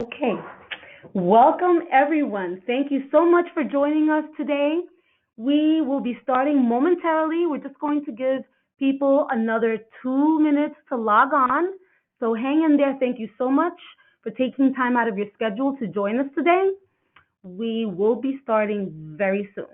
Okay, welcome everyone. Thank you so much for joining us today. We will be starting momentarily. We're just going to give people another 2 minutes to log on. So hang in there. Thank you so much for taking time out of your schedule to join us today. We will be starting very soon.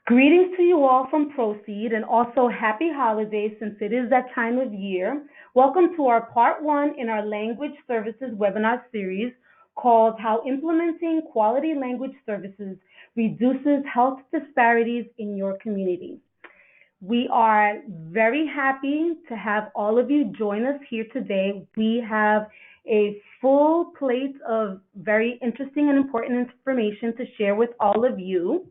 Greetings to you all from Proceed, and also happy holidays since it is that time of year. Welcome to our part one in our language services webinar series called How Implementing Quality Language Services Reduces Health Disparities in Your Community. We are very happy to have all of you join us here today. We have a full plate of very interesting and important information to share with all of you.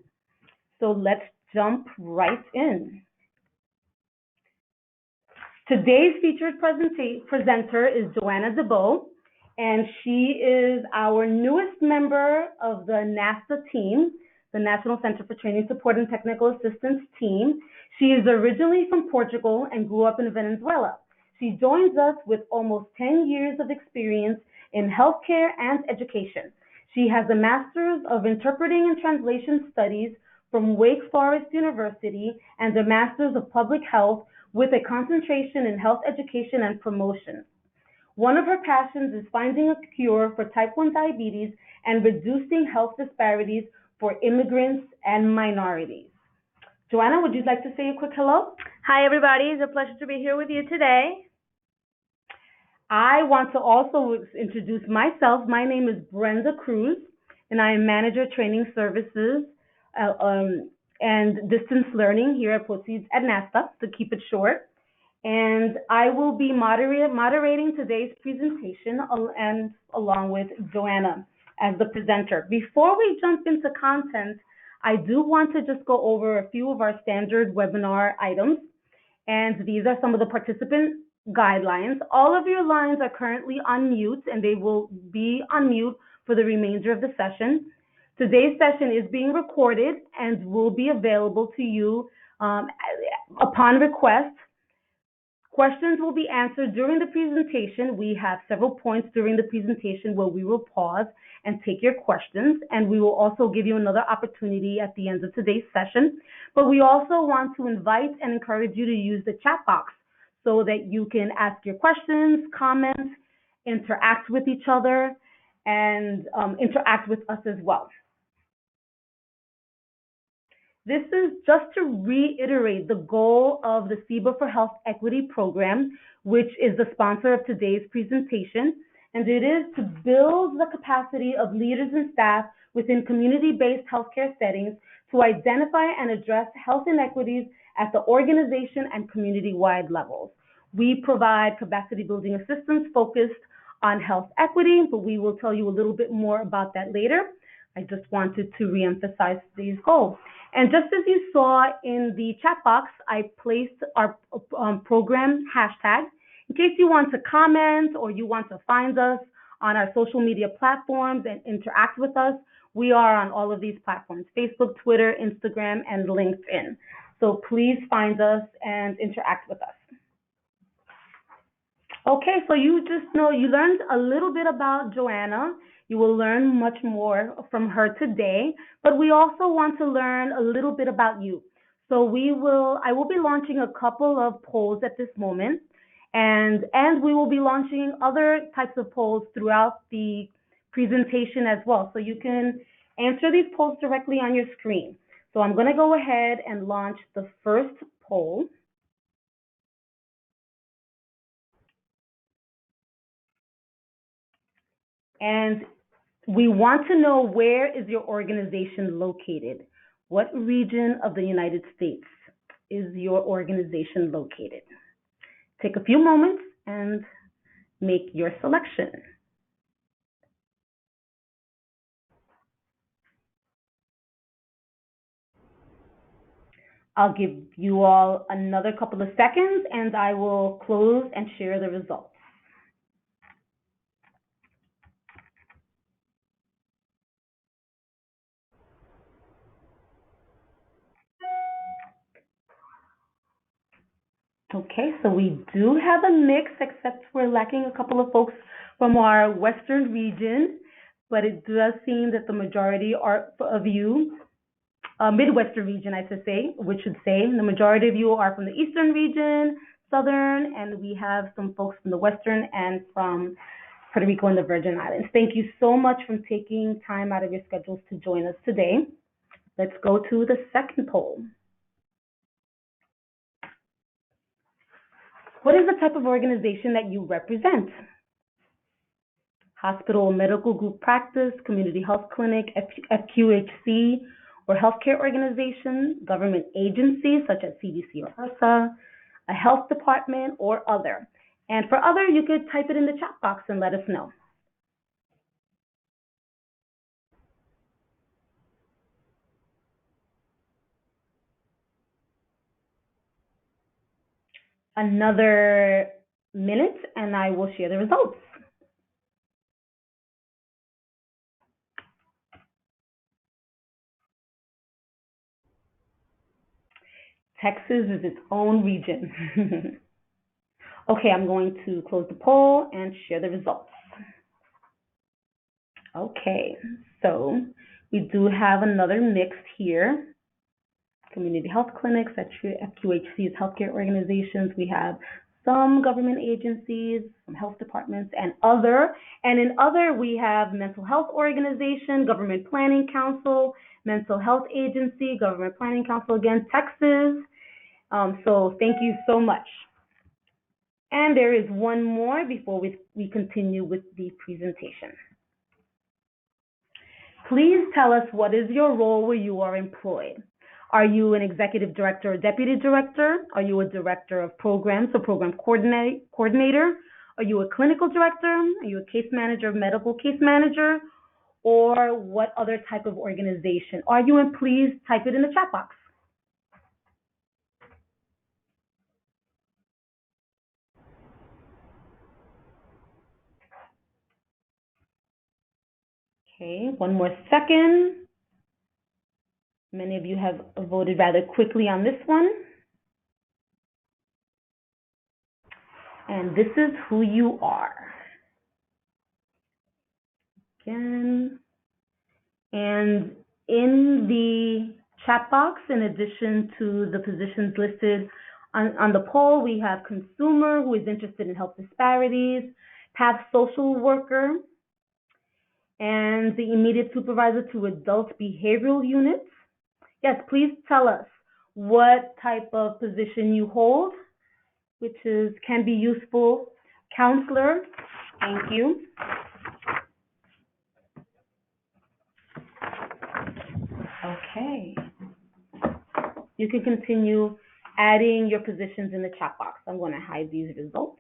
So let's jump right in. Today's featured presenter is Joanna DeBow, and she is our newest member of the NASTA team, the National Center for Training, Support, and Technical Assistance team. She is originally from Portugal and grew up in Venezuela. She joins us with almost 10 years of experience in healthcare and education. She has a Master's of Interpreting and Translation Studies from Wake Forest University and a Master's of Public Health with a concentration in health education and promotion. One of her passions is finding a cure for type 1 diabetes and reducing health disparities for immigrants and minorities. Joanna, would you like to say a quick hello? Hi, everybody. It's a pleasure to be here with you today. I want to also introduce myself. My name is Brenda Cruz, and I am Manager Training Services and Distance Learning here at Proceeds at NASTA, to keep it short. And I will be moderating today's presentation and along with Joanna as the presenter. Before we jump into content, I do want to just go over a few of our standard webinar items. And these are some of the participant guidelines. All of your lines are currently on mute, and they will be on mute for the remainder of the session. Today's session is being recorded and will be available to you upon request. Questions will be answered during the presentation. We have several points during the presentation where we will pause and take your questions, and we will also give you another opportunity at the end of today's session. But we also want to invite and encourage you to use the chat box so that you can ask your questions, comment, interact with each other, and interact with us as well. This is just to reiterate the goal of the CEBA for Health Equity program, which is the sponsor of today's presentation. and it is to build the capacity of leaders and staff within community-based healthcare settings to identify and address health inequities at the organization and community-wide levels. We provide capacity building assistance focused on health equity, but we will tell you a little bit more about that later. I just wanted to reemphasize these goals. And just as you saw in the chat box, I placed our program hashtag. In case you want to comment or you want to find us on our social media platforms and interact with us, we are on all of these platforms: Facebook, Twitter, Instagram, and LinkedIn. So please find us and interact with us. Okay, so you learned a little bit about Joanna. You will learn much more from her today, but we also want to learn a little bit about you. So I will be launching a couple of polls at this moment, and we will be launching other types of polls throughout the presentation as well. So you can answer these polls directly on your screen. So I'm going to go ahead and launch the first poll. And we want to know, where is your organization located? What region of the United States is your organization located? Take a few moments and make your selection. I'll give you all another couple of seconds and I will close and share the results. Okay, so we do have a mix, except we're lacking a couple of folks from our Western region, but it does seem that the majority of you, Midwestern region, I should say, the majority of you are from the Eastern region, Southern, and we have some folks from the Western and from Puerto Rico and the Virgin Islands. Thank you so much for taking time out of your schedules to join us today. Let's go to the second poll. What is the type of organization that you represent? Hospital, medical group practice, community health clinic, FQHC, or healthcare organization, government agencies such as CDC or HRSA, a health department, or other. And for other, you could type it in the chat box and let us know. Another minute and I will share the results. Texas is its own region. Okay, I'm going to close the poll and share the results. Okay, so we do have another mix here. Community health clinics, FQHCs, healthcare organizations. We have some government agencies, some health departments, and other. And in other, we have mental health organization, government planning council, mental health agency, government planning council again, Texas. So thank you so much. And there is one more before we continue with the presentation. Please tell us, what is your role where you are employed? Are you an executive director or deputy director? Are you a director of programs or program coordinator? Are you a clinical director? Are you a case manager, medical case manager? Or what other type of organization are you in? Please type it in the chat box. Okay, one more second. Many of you have voted rather quickly on this one. And this is who you are. Again. And in the chat box, in addition to the positions listed on the poll, we have consumer, who is interested in health disparities, path social worker, and the immediate supervisor to adult behavioral units. Yes, please tell us what type of position you hold, which can be useful. Counselor, Thank you. Okay. You can continue adding your positions in the chat box. I'm going to hide these results.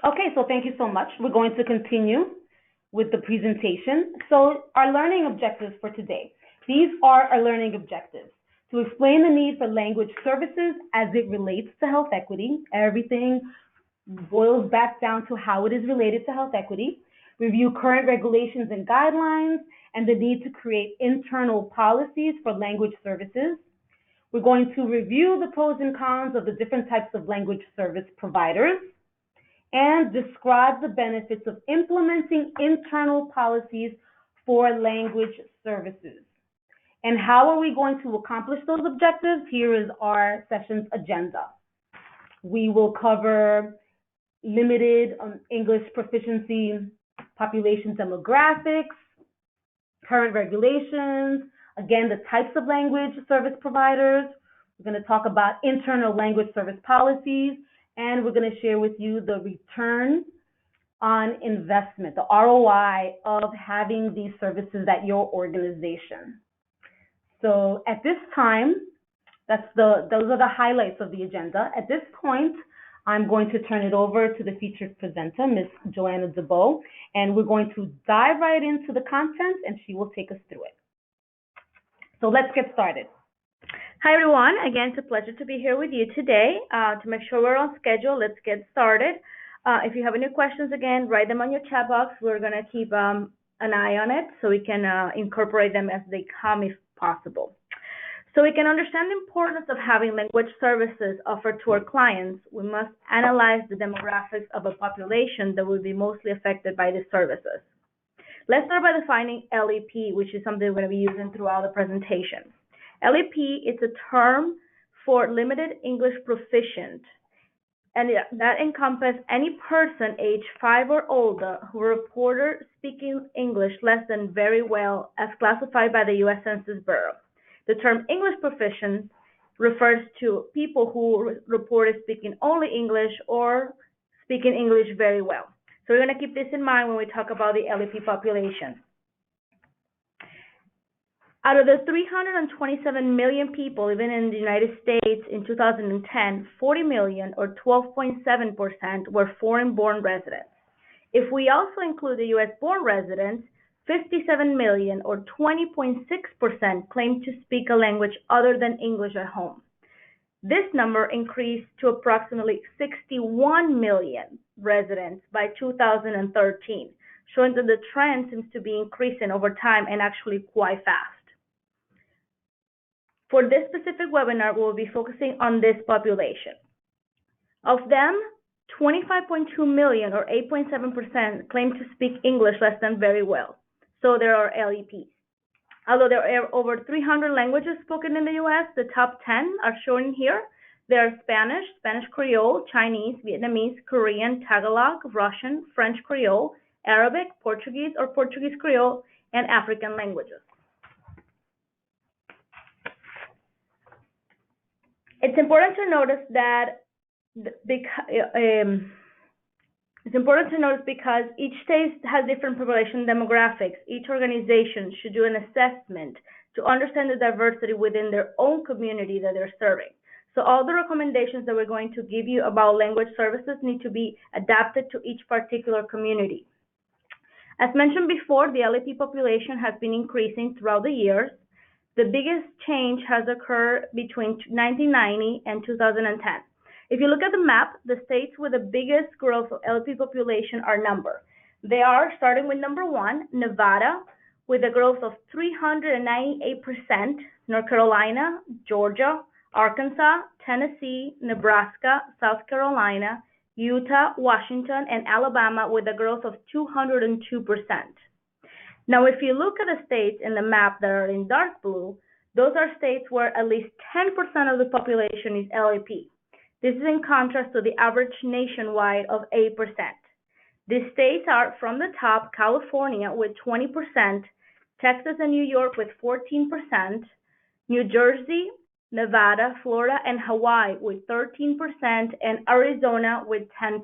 Okay, so thank you so much. We're going to continue with the presentation. So our learning objectives for today. These are our learning objectives. To explain the need for language services as it relates to health equity. Everything boils back down to how it is related to health equity. Review current regulations and guidelines and the need to create internal policies for language services. We're going to review the pros and cons of the different types of language service providers and describe the benefits of implementing internal policies for language services. And how are we going to accomplish those objectives? Here is our session's agenda. We will cover limited English proficiency population demographics, current regulations, again, the types of language service providers. We're going to talk about internal language service policies, and we're going to share with you the return on investment, the ROI of having these services at your organization. So at this time, those are the highlights of the agenda. At this point, I'm going to turn it over to the featured presenter, Ms. Joanna DeBow, and we're going to dive right into the content, and she will take us through it. So let's get started. Hi, everyone. Again, it's a pleasure to be here with you today. To make sure we're on schedule, let's get started. If you have any questions, again, write them on your chat box. We're going to keep an eye on it so we can incorporate them as they come if possible. So we can understand the importance of having language services offered to our clients, we must analyze the demographics of a population that will be mostly affected by these services. Let's start by defining LEP, which is something we're going to be using throughout the presentation. LEP is a term for limited English proficient, and that encompasses any person age 5 or older who reported speaking English less than very well as classified by the U.S. Census Bureau. The term English proficient refers to people who reported speaking only English or speaking English very well. So we're going to keep this in mind when we talk about the LEP population. Out of the 327 million people living in the United States in 2010, 40 million or 12.7% were foreign-born residents. If we also include the U.S.-born residents, 57 million or 20.6% claim to speak a language other than English at home. This number increased to approximately 61 million residents by 2013, showing that the trend seems to be increasing over time and actually quite fast. For this specific webinar, we will be focusing on this population. Of them, 25.2 million or 8.7% claim to speak English less than very well. So there are LEPs. Although there are over 300 languages spoken in the U.S., the top 10 are shown here. There are Spanish, Spanish Creole, Chinese, Vietnamese, Korean, Tagalog, Russian, French Creole, Arabic, Portuguese or Portuguese Creole, and African languages. It's important to notice that because each state has different population demographics. Each organization should do an assessment to understand the diversity within their own community that they're serving. So all the recommendations that we're going to give you about language services need to be adapted to each particular community. As mentioned before, the LEP population has been increasing throughout the years. The biggest change has occurred between 1990 and 2010. If you look at the map, the states with the biggest growth of LEP population are numbered. They are, starting with number 1, Nevada, with a growth of 398%, North Carolina, Georgia, Arkansas, Tennessee, Nebraska, South Carolina, Utah, Washington, and Alabama with a growth of 202%. Now, if you look at the states in the map that are in dark blue, those are states where at least 10% of the population is LEP. This is in contrast to the average nationwide of 8%. These states are, from the top, California with 20%, Texas and New York with 14%, New Jersey, Nevada, Florida, and Hawaii with 13%, and Arizona with 10%.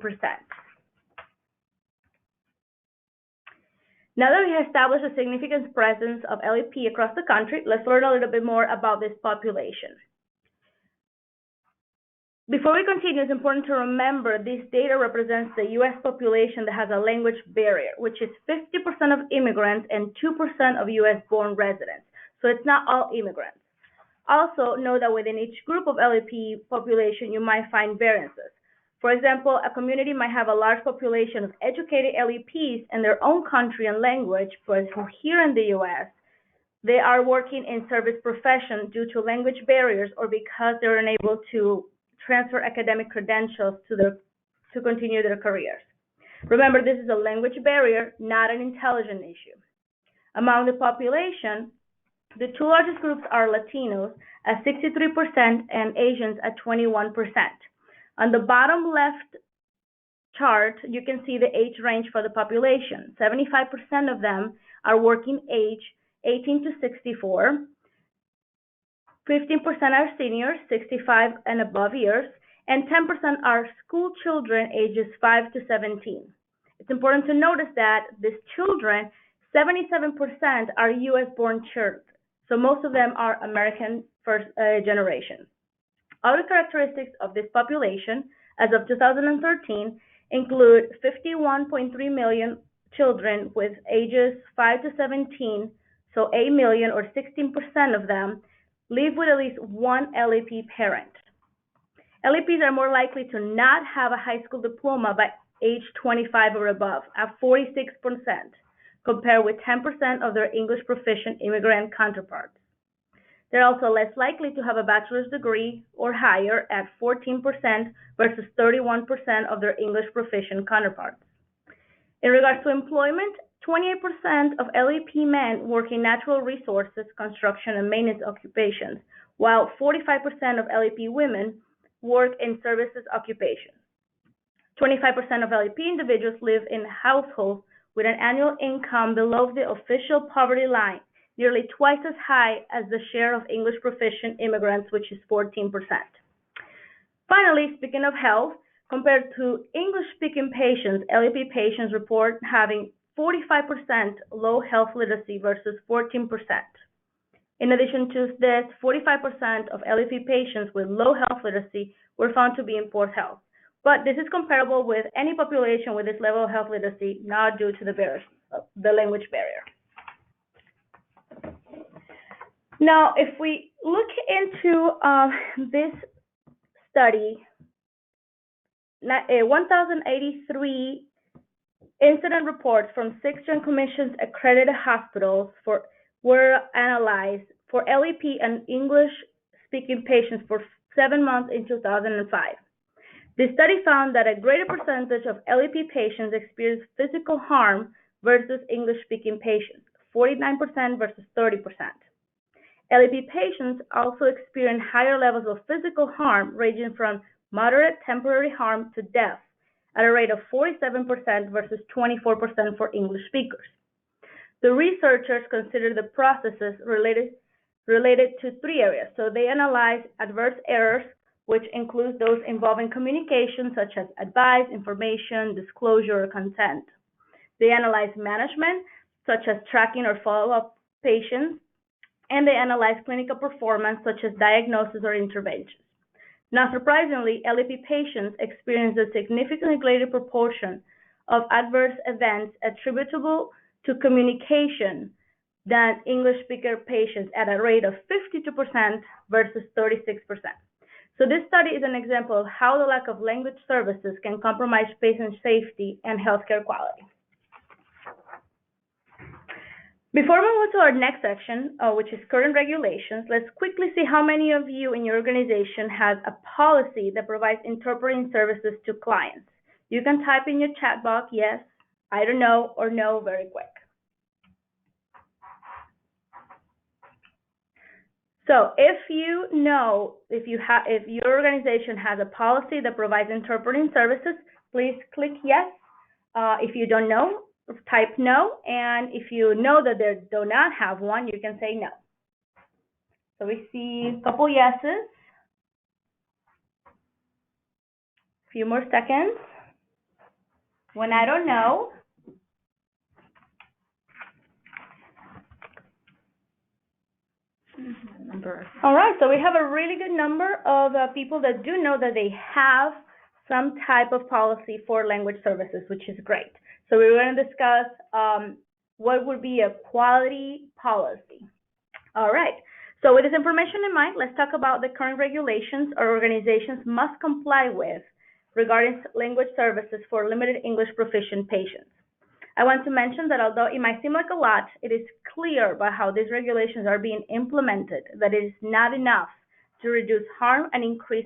Now that we have established a significant presence of LEP across the country, let's learn a little bit more about this population. Before we continue, it's important to remember this data represents the U.S. population that has a language barrier, which is 50% of immigrants and 2% of U.S.-born residents. So it's not all immigrants. Also, know that within each group of LEP population, you might find variances. For example, a community might have a large population of educated LEPs in their own country and language, but here in the U.S., they are working in service profession due to language barriers or because they're unable to transfer academic credentials to continue their careers. Remember, this is a language barrier, not an intelligence issue. Among the population, the two largest groups are Latinos at 63% and Asians at 21%. On the bottom left chart, you can see the age range for the population. 75% of them are working age 18 to 64. 15% are seniors, 65 and above years, and 10% are school children ages 5 to 17. It's important to notice that these children, 77% are U.S.-born children, so most of them are American first generation. Other characteristics of this population as of 2013 include 51.3 million children with ages 5 to 17, so 8 million or 16% of them live with at least one LEP parent. LEPs are more likely to not have a high school diploma by age 25 or above, at 46%, compared with 10% of their English proficient immigrant counterparts. They're also less likely to have a bachelor's degree or higher at 14% versus 31% of their English proficient counterparts. In regards to employment, 28% of LEP men work in natural resources, construction, and maintenance occupations, while 45% of LEP women work in services occupations. 25% of LEP individuals live in households with an annual income below the official poverty line, nearly twice as high as the share of English proficient immigrants, which is 14%. Finally, speaking of health, compared to English-speaking patients, LEP patients report having 45% low health literacy versus 14%. In addition to this, 45% of LEP patients with low health literacy were found to be in poor health. But this is comparable with any population with this level of health literacy, not due to the language barrier. Now, if we look into this study, 1,083 incident reports from 6 Joint Commission's accredited hospitals were analyzed for LEP and English-speaking patients for 7 months in 2005. The study found that a greater percentage of LEP patients experienced physical harm versus English-speaking patients, 49% versus 30%. LEP patients also experience higher levels of physical harm, ranging from moderate temporary harm to death, at a rate of 47% versus 24% for English speakers. The researchers considered the processes related to 3 areas. So they analyzed adverse errors, which include those involving communication, such as advice, information, disclosure, or consent. They analyzed management, such as tracking or follow-up patients, and they analyzed clinical performance, such as diagnosis or interventions. Not surprisingly, LEP patients experience a significantly greater proportion of adverse events attributable to communication than English speaker patients at a rate of 52% versus 36%. So this study is an example of how the lack of language services can compromise patient safety and healthcare quality. Before we move to our next section, which is current regulations, let's quickly see how many of you in your organization has a policy that provides interpreting services to clients. You can type in your chat box, yes, I don't know, or no, very quick. So if you know, if your organization has a policy that provides interpreting services, please click yes. If you don't know, type no, and if you know that they do not have one, you can say no. So we see a couple yeses. A few more seconds. When I don't know. All right, so we have a really good number of people that do know that they have some type of policy for language services, which is great. So we're going to discuss what would be a quality policy. All right, so with this information in mind, let's talk about the current regulations our organizations must comply with regarding language services for limited English proficient patients. I want to mention that although it might seem like a lot, it is clear by how these regulations are being implemented that it is not enough to reduce harm and increase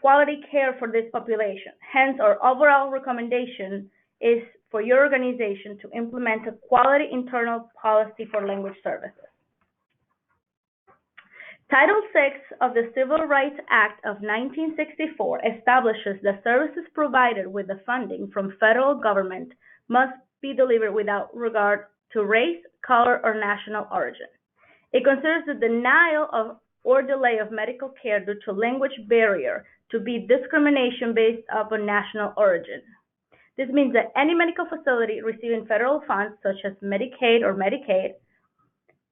quality care for this population. Hence, our overall recommendation is for your organization to implement a quality internal policy for language services. Title VI of the Civil Rights Act of 1964 establishes that services provided with the funding from federal government must be delivered without regard to race, color, or national origin. It considers the denial of or delay of medical care due to language barrier to be discrimination based upon national origin. This means that any medical facility receiving federal funds, such as Medicaid or Medicaid,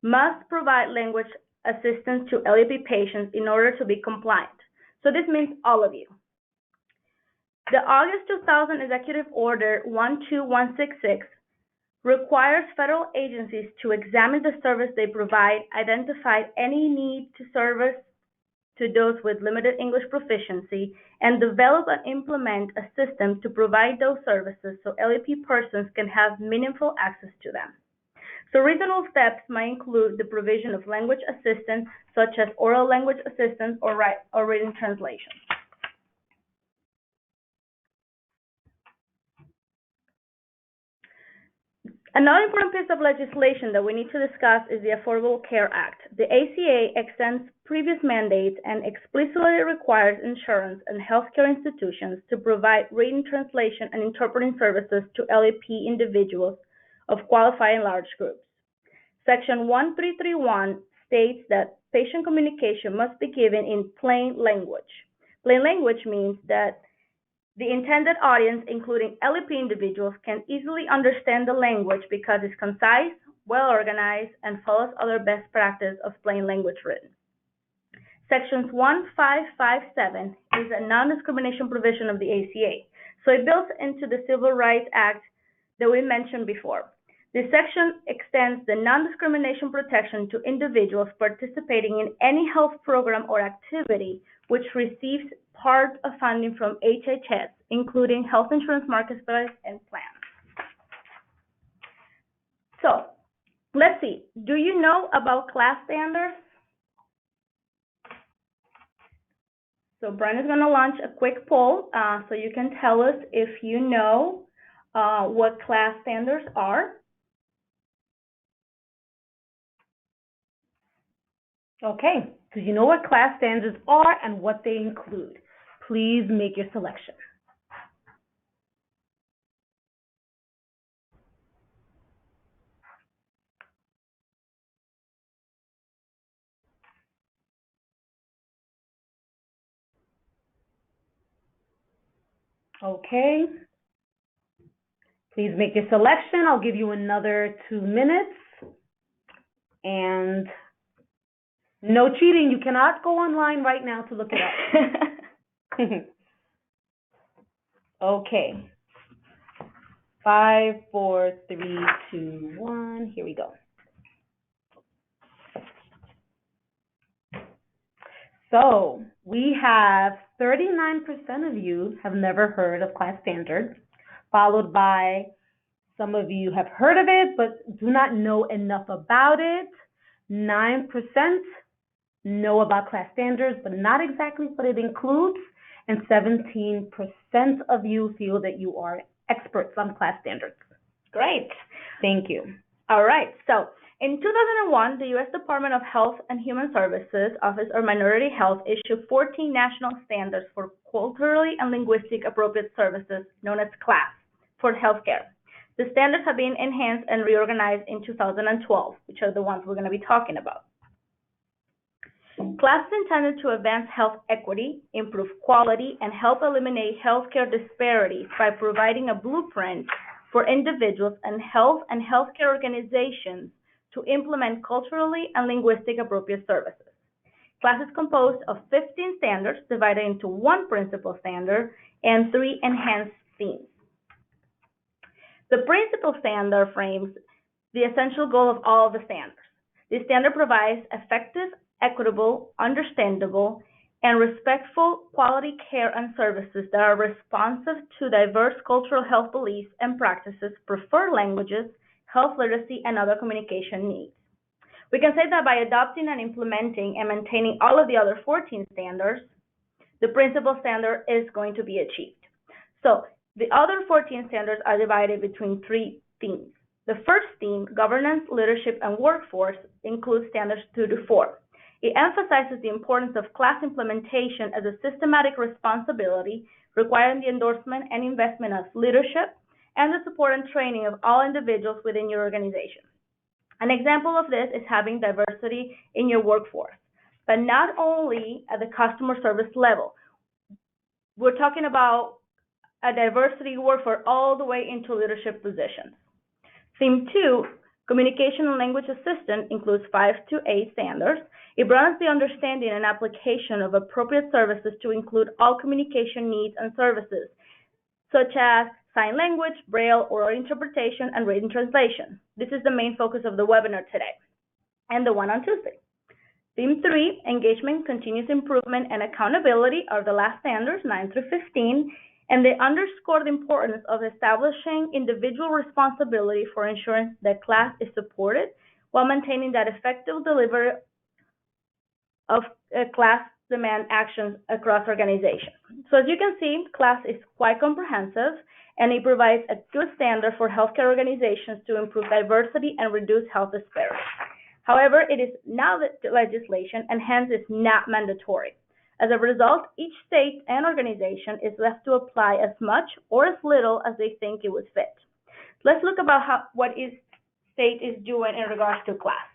must provide language assistance to LEP patients in order to be compliant. So this means all of you. The August 2000 Executive Order 12166 requires federal agencies to examine the service they provide, identify any need to service to those with limited English proficiency, and develop and implement a system to provide those services so LEP persons can have meaningful access to them. So reasonable steps might include the provision of language assistance, such as oral language assistance or written translation. Another important piece of legislation that we need to discuss is the Affordable Care Act. The ACA extends previous mandates and explicitly requires insurance and healthcare institutions to provide written translation and interpreting services to LEP individuals of qualifying large groups. Section 1331 states that patient communication must be given in plain language. Plain language means that the intended audience, including LEP individuals, can easily understand the language because it's concise, well organized, and follows other best practice of plain language written. Section 1557 is a non-discrimination provision of the ACA. So it builds into the Civil Rights Act that we mentioned before. This section extends the non-discrimination protection to individuals participating in any health program or activity which receives part of funding from HHS, including health insurance marketplace and plans. So, let's see. Do you know about CLAS standards? So Brenda's going to launch a quick poll so you can tell us if you know what CLAS standards are. Okay, so you know what CLAS standards are and what they include. Please make your selection. Okay. Please make your selection. I'll give you another 2 minutes. And no cheating. You cannot go online right now to look it up. Okay. 5, 4, 3, 2, 1. Here we go. So we have 39% of you have never heard of CLAS standards, followed by some of you have heard of it but do not know enough about it. 9% know about CLAS standards but not exactly what it includes, and 17% of you feel that you are experts on CLAS standards. Great. Thank you. All right. So in 2001, the U.S. Department of Health and Human Services Office of Minority Health issued 14 national standards for culturally and linguistic appropriate services, known as CLAS, for healthcare. The standards have been enhanced and reorganized in 2012, which are the ones we're going to be talking about. CLAS is intended to advance health equity, improve quality, and help eliminate healthcare disparities by providing a blueprint for individuals and healthcare organizations to implement culturally and linguistic appropriate services. CLAS is composed of 15 standards divided into one principal standard and 3 enhanced themes. The principal standard frames the essential goal of all of the standards. The standard provides effective, equitable, understandable, and respectful quality care and services that are responsive to diverse cultural health beliefs and practices, preferred languages, health literacy, and other communication needs. We can say that by adopting and implementing and maintaining all of the other 14 standards, the principal standard is going to be achieved. So the other 14 standards are divided between 3 themes. The first theme, governance, leadership, and workforce, includes standards 2 to 4. It emphasizes the importance of CLAS implementation as a systematic responsibility, requiring the endorsement and investment of leadership and the support and training of all individuals within your organization. An example of this is having diversity in your workforce, but not only at the customer service level. We're talking about a diversity workforce all the way into leadership positions. Theme 2, communication and language assistant, includes 5 to 8 standards. It broadens the understanding and application of appropriate services to include all communication needs and services, such as sign language, braille, oral interpretation, and written translation. This is the main focus of the webinar today, and the one on Tuesday. Theme 3, engagement, continuous improvement, and accountability are the last standards, 9 through 15, and they underscore the importance of establishing individual responsibility for ensuring that CLAS is supported while maintaining that effective delivery of CLAS demand actions across organizations. So as you can see, CLAS is quite comprehensive, and it provides a good standard for healthcare organizations to improve diversity and reduce health disparities. However, it is now legislation, and hence is not mandatory. As a result, each state and organization is left to apply as much or as little as they think it would fit. Let's look about what each state is doing in regards to CLAS.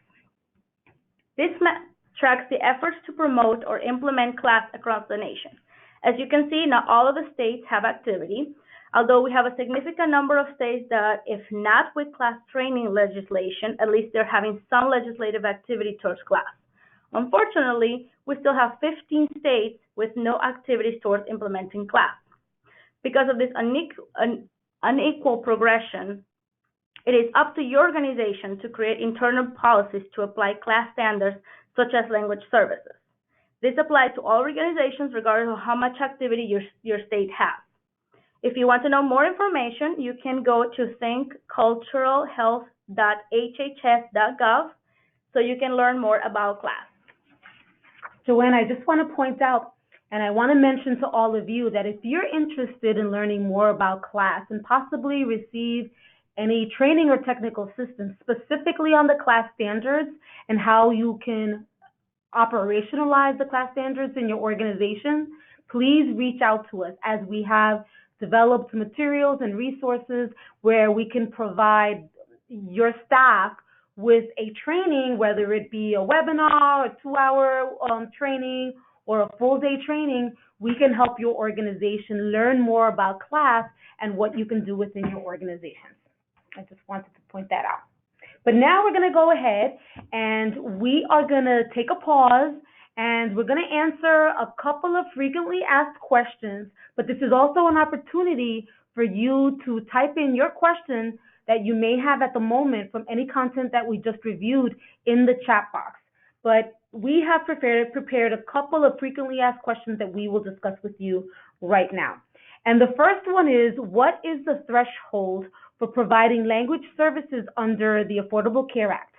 This map tracks the efforts to promote or implement CLAS across the nation. As you can see, not all of the states have activity, although we have a significant number of states that, if not with CLAS training legislation, at least they're having some legislative activity towards CLAS. Unfortunately, we still have 15 states with no activities towards implementing CLAS. Because of this unequal progression, it is up to your organization to create internal policies to apply CLAS standards such as language services. This applies to all organizations regardless of how much activity your state has. If you want to know more information, you can go to thinkculturalhealth.hhs.gov so you can learn more about CLAS. Joanne, I just want to point out, and I want to mention to all of you, that if you're interested in learning more about CLAS and possibly receive any training or technical assistance specifically on the CLAS standards and how you can operationalize the CLAS standards in your organization, please reach out to us, as we have developed materials and resources where we can provide your staff with a training, whether it be a webinar, a 2-hour training, or a full-day training. We can help your organization learn more about CLAS and what you can do within your organization. I just wanted to point that out. But now we're going to go ahead and we are going to take a pause, and we're going to answer a couple of frequently asked questions. But this is also an opportunity for you to type in your question that you may have at the moment from any content that we just reviewed in the chat box. But we have prepared a couple of frequently asked questions that we will discuss with you right now. And the first one is, what is the threshold for providing language services under the Affordable Care Act?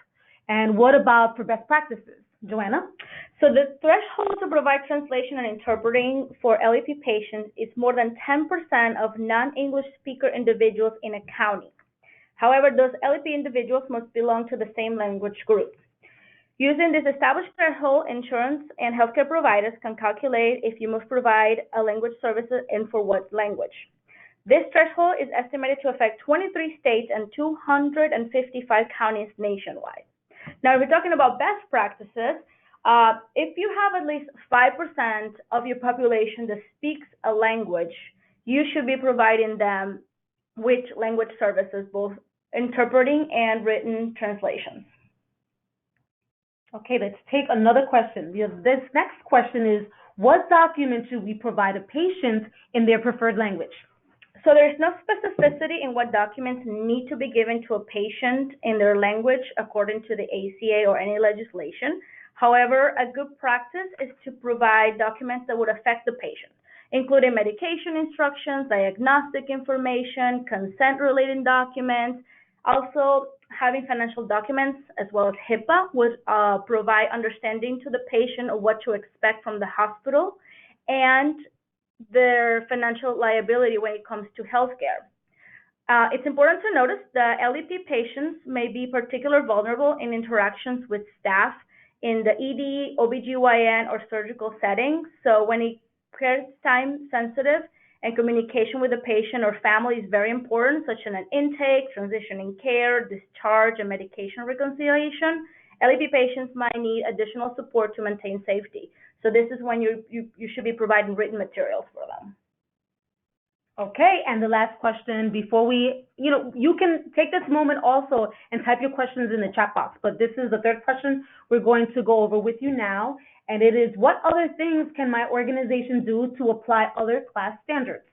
And what about for best practices? Joanna? So the threshold to provide translation and interpreting for LEP patients is more than 10% of non-English speaker individuals in a county. However, those LEP individuals must belong to the same language group. Using this established threshold, insurance and healthcare providers can calculate if you must provide a language service and for what language. This threshold is estimated to affect 23 states and 255 counties nationwide. Now, if we're talking about best practices, If you have at least 5% of your population that speaks a language, you should be providing them with language services, both interpreting and written translations. Okay, let's take another question. This next question is, what documents should we provide a patient in their preferred language? So there's no specificity in what documents need to be given to a patient in their language according to the ACA or any legislation. However, a good practice is to provide documents that would affect the patient, including medication instructions, diagnostic information, consent-related documents. Also, having financial documents as well as HIPAA would provide understanding to the patient of what to expect from the hospital and their financial liability when it comes to healthcare. It's important to notice that LEP patients may be particularly vulnerable in interactions with staff in the ED, OBGYN, or surgical settings. So when it gets time sensitive and communication with the patient or family is very important, such as an intake, transition in care, discharge, and medication reconciliation, LEP patients might need additional support to maintain safety. So this is when you should be providing written materials for them. Okay, and the last question before we, you can take this moment also and type your questions in the chat box, but this is the third question we're going to go over with you now, and it is, what other things can my organization do to apply other CLAS standards?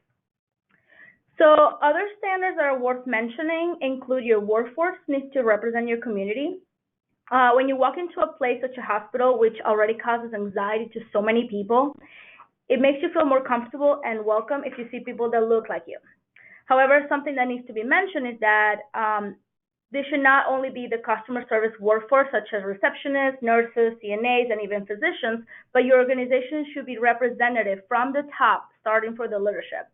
So other standards that are worth mentioning include your workforce needs to represent your community. When you walk into a place such as a hospital, which already causes anxiety to so many people, it makes you feel more comfortable and welcome if you see people that look like you. However, something that needs to be mentioned is that this should not only be the customer service workforce, such as receptionists, nurses, CNAs, and even physicians, but your organization should be representative from the top, starting for the leadership.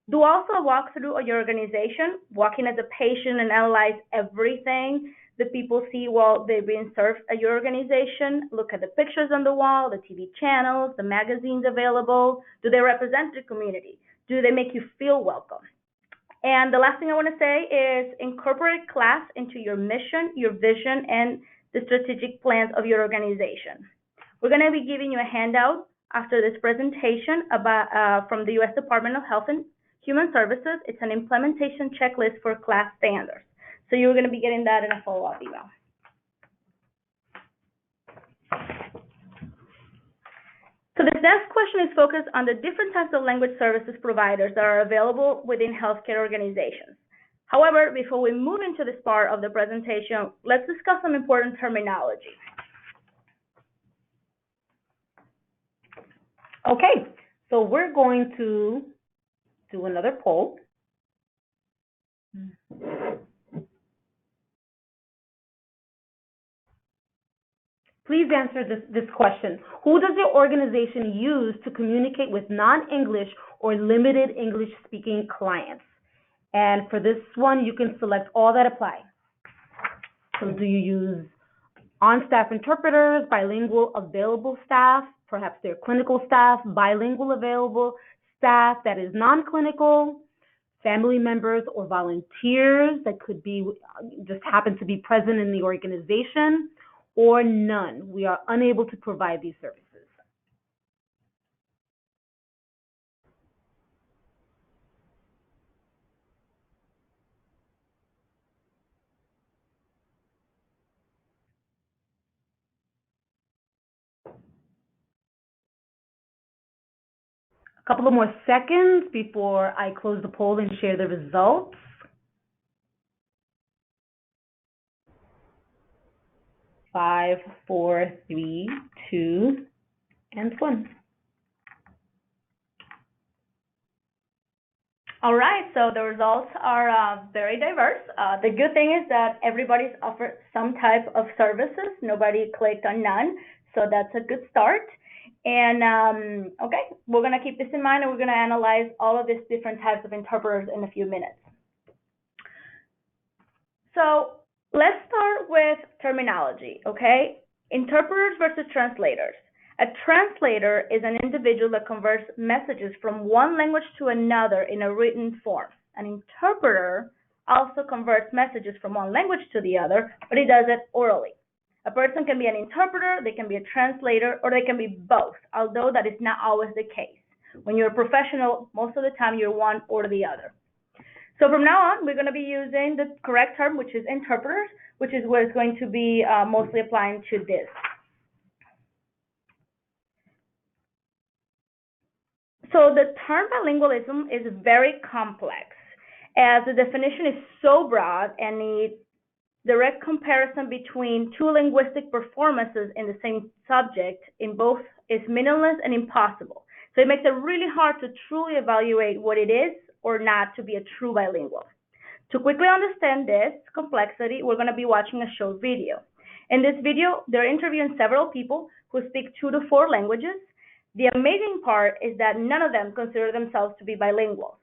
Do also a walkthrough of your organization, walk in as a patient and analyze everything the people see while they're being served at your organization. Look at the pictures on the wall, the TV channels, the magazines available. Do they represent the community? Do they make you feel welcome? And the last thing I want to say is incorporate CLAS into your mission, your vision, and the strategic plans of your organization. We're going to be giving you a handout after this presentation from the U.S. Department of Health and Human Services. It's an implementation checklist for CLAS standards. So you're going to be getting that in a follow-up email. So this next question is focused on the different types of language services providers that are available within healthcare organizations. However, before we move into this part of the presentation, let's discuss some important terminology. Okay, so we're going to do another poll. Please answer this question. Who does your organization use to communicate with non-English or limited English-speaking clients? And for this one, you can select all that apply. So do you use on-staff interpreters, bilingual available staff, perhaps their clinical staff, bilingual available staff that is non-clinical, family members or volunteers that could be just happen to be present in the organization, or none? We are unable to provide these services. A couple of more seconds before I close the poll and share the results. 5, 4, 3, 2, and 1. All right, so the results are very diverse. The good thing is that everybody's offered some type of services. Nobody clicked on none, so that's a good start. And okay, we're going to keep this in mind, and we're going to analyze all of these different types of interpreters in a few minutes. So let's start with terminology, okay? Interpreters versus translators. A translator is an individual that converts messages from one language to another in a written form. An interpreter also converts messages from one language to the other, but he does it orally. A person can be an interpreter, they can be a translator, or they can be both, although that is not always the case. When you're a professional, most of the time you're one or the other. So from now on, we're going to be using the correct term, which is interpreters, which is what is going to be mostly applying to this. So the term bilingualism is very complex, as the definition is so broad and the direct comparison between two linguistic performances in the same subject in both is meaningless and impossible. So it makes it really hard to truly evaluate what it is or not to be a true bilingual. To quickly understand this complexity, we're going to be watching a short video. In this video, they're interviewing several people who speak 2 to 4 languages. The amazing part is that none of them consider themselves to be bilingual.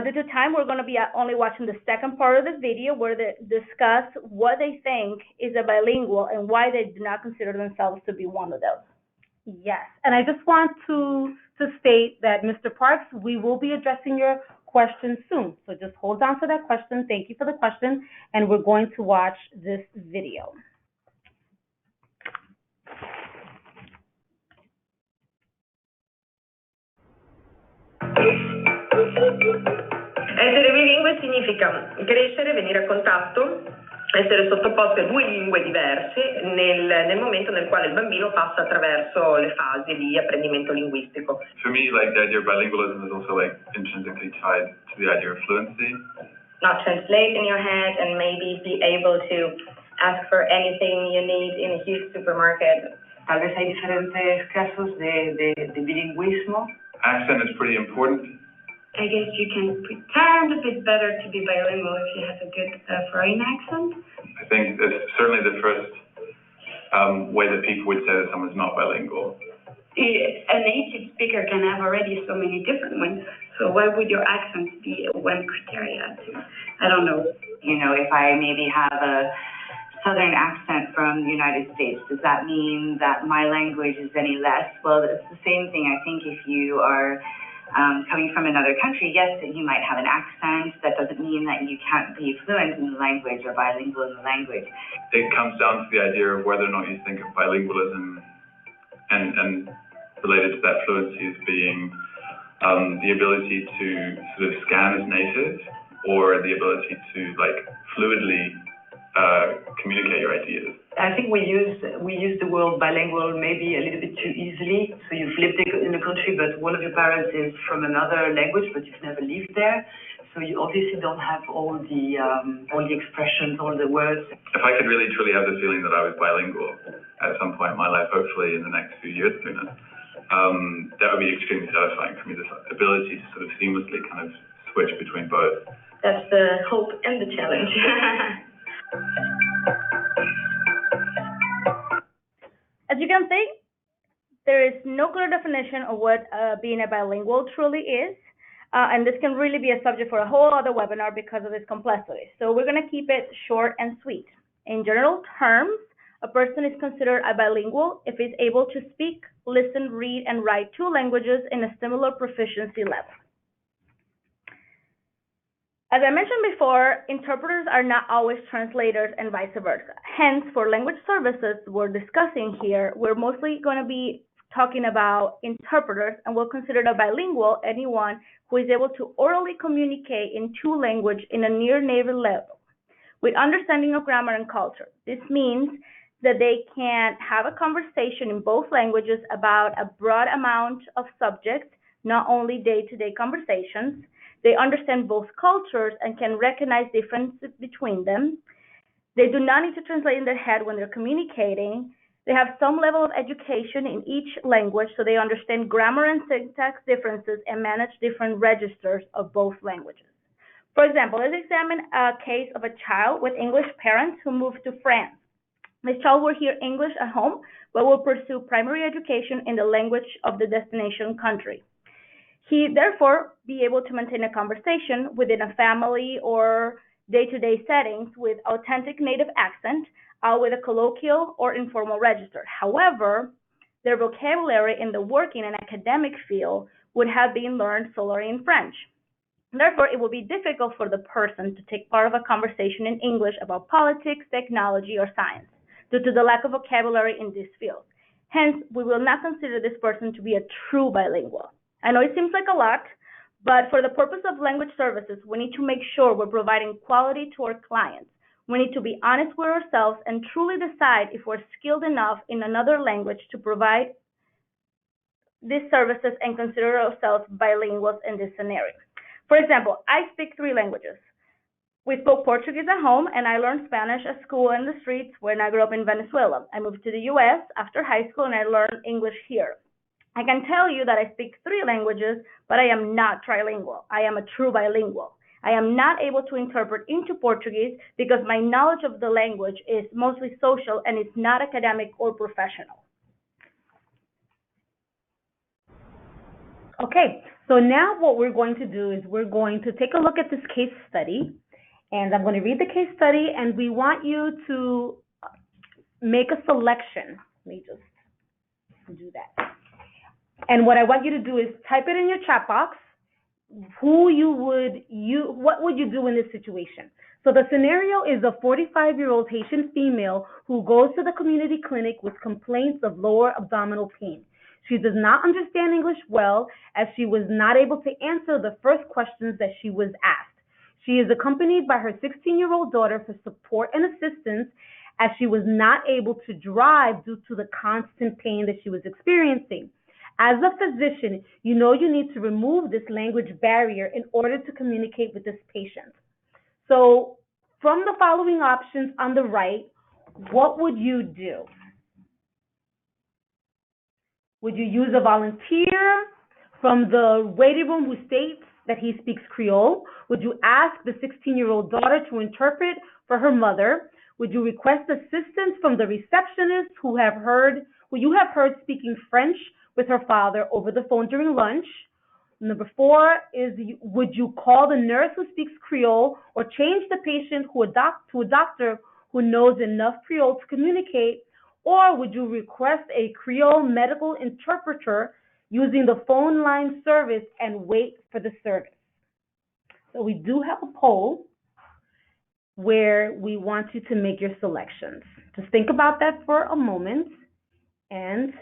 Due to time, we're going to be only watching the second part of this video where they discuss what they think is a bilingual and why they do not consider themselves to be one of those. Yes, and I just want to state that, Mr. Parks, we will be addressing your question soon. So just hold on to that question. Thank you for the question, and we're going to watch this video. Essere bilingue significa crescere, venire a contatto, essere sottoposti a 2 lingue diverse nel momento nel quale il bambino passa attraverso le fasi di apprendimento linguistico. For me, like, the idea of bilingualism is also like intrinsically tied to the idea of fluency. Not translate in your head and maybe be able to ask for anything you need in a huge supermarket. Tal vez hay diferentes casos de bilingüismo. Accent is pretty important. I guess you can pretend a bit better to be bilingual if you have a good foreign accent. I think it's certainly the first way that people would say that someone's not bilingual. A native speaker can have already so many different ones. So why would your accent be one criteria? I don't know. You know, if I maybe have a southern accent from the United States, does that mean that my language is any less? Well, it's the same thing. I think if you are coming from another country, yes, you might have an accent. That doesn't mean that you can't be fluent in the language or bilingual in the language. It comes down to the idea of whether or not you think of bilingualism and related to that fluency as being the ability to sort of scan as native, or the ability to like fluidly communicate your ideas. I think we use the word bilingual maybe a little bit too easily. So you've lived in a country, but one of your parents is from another language, but you've never lived there. So you obviously don't have all the expressions, all the words. If I could really truly have the feeling that I was bilingual at some point in my life, hopefully in the next few years, that would be extremely satisfying for me. This ability to sort of seamlessly kind of switch between both. That's the hope and the challenge. As you can see, there is no clear definition of what being a bilingual truly is, and this can really be a subject for a whole other webinar because of its complexity. So we're going to keep it short and sweet. In general terms, a person is considered a bilingual if he's able to speak, listen, read, and write 2 languages in a similar proficiency level. As I mentioned before, interpreters are not always translators and vice versa. Hence, for language services we're discussing here, we're mostly going to be talking about interpreters, and we'll consider a bilingual anyone who is able to orally communicate in 2 languages in a near native level with understanding of grammar and culture. This means that they can have a conversation in both languages about a broad amount of subjects, not only day-to-day conversations. They understand both cultures and can recognize differences between them. They do not need to translate in their head when they're communicating. They have some level of education in each language, so they understand grammar and syntax differences and manage different registers of both languages. For example, let's examine a case of a child with English parents who moved to France. This child will hear English at home, but will pursue primary education in the language of the destination country. He therefore be able to maintain a conversation within a family or day-to-day settings with authentic native accent, with a colloquial or informal register. However, their vocabulary in the working and academic field would have been learned solely in French. Therefore, it will be difficult for the person to take part of a conversation in English about politics, technology, or science. due to the lack of vocabulary in this field. Hence, we will not consider this person to be a true bilingual. I know it seems like a lot, but for the purpose of language services, we need to make sure we're providing quality to our clients. We need to be honest with ourselves and truly decide if we're skilled enough in another language to provide these services and consider ourselves bilinguals in this scenario. For example, I speak 3 languages. We spoke Portuguese at home, and I learned Spanish at school and the streets when I grew up in Venezuela. I moved to the U.S. after high school, and I learned English here. I can tell you that I speak 3 languages, but I am not trilingual. I am a true bilingual. I am not able to interpret into Portuguese because my knowledge of the language is mostly social and it's not academic or professional. Okay, so now what we're going to do is we're going to take a look at this case study, and I'm going to read the case study, and we want you to make a selection. Let me just do that. And what I want you to do is type it in your chat box, what would you do in this situation? So the scenario is a 45-year-old Haitian female who goes to the community clinic with complaints of lower abdominal pain. She does not understand English well, as she was not able to answer the first questions that she was asked. She is accompanied by her 16-year-old daughter for support and assistance, as she was not able to drive due to the constant pain that she was experiencing. As a physician, you know you need to remove this language barrier in order to communicate with this patient. So from the following options on the right, what would you do? Would you use a volunteer from the waiting room who states that he speaks Creole? Would you ask the 16-year-old daughter to interpret for her mother? Would you request assistance from the receptionist who you have heard speaking French with her father over the phone during lunch? Number 4 is, would you call the nurse who speaks Creole or change the patient to a doctor who knows enough Creole to communicate? Or would you request a Creole medical interpreter using the phone line service and wait for the service? So we do have a poll where we want you to make your selections. Just think about that for a moment and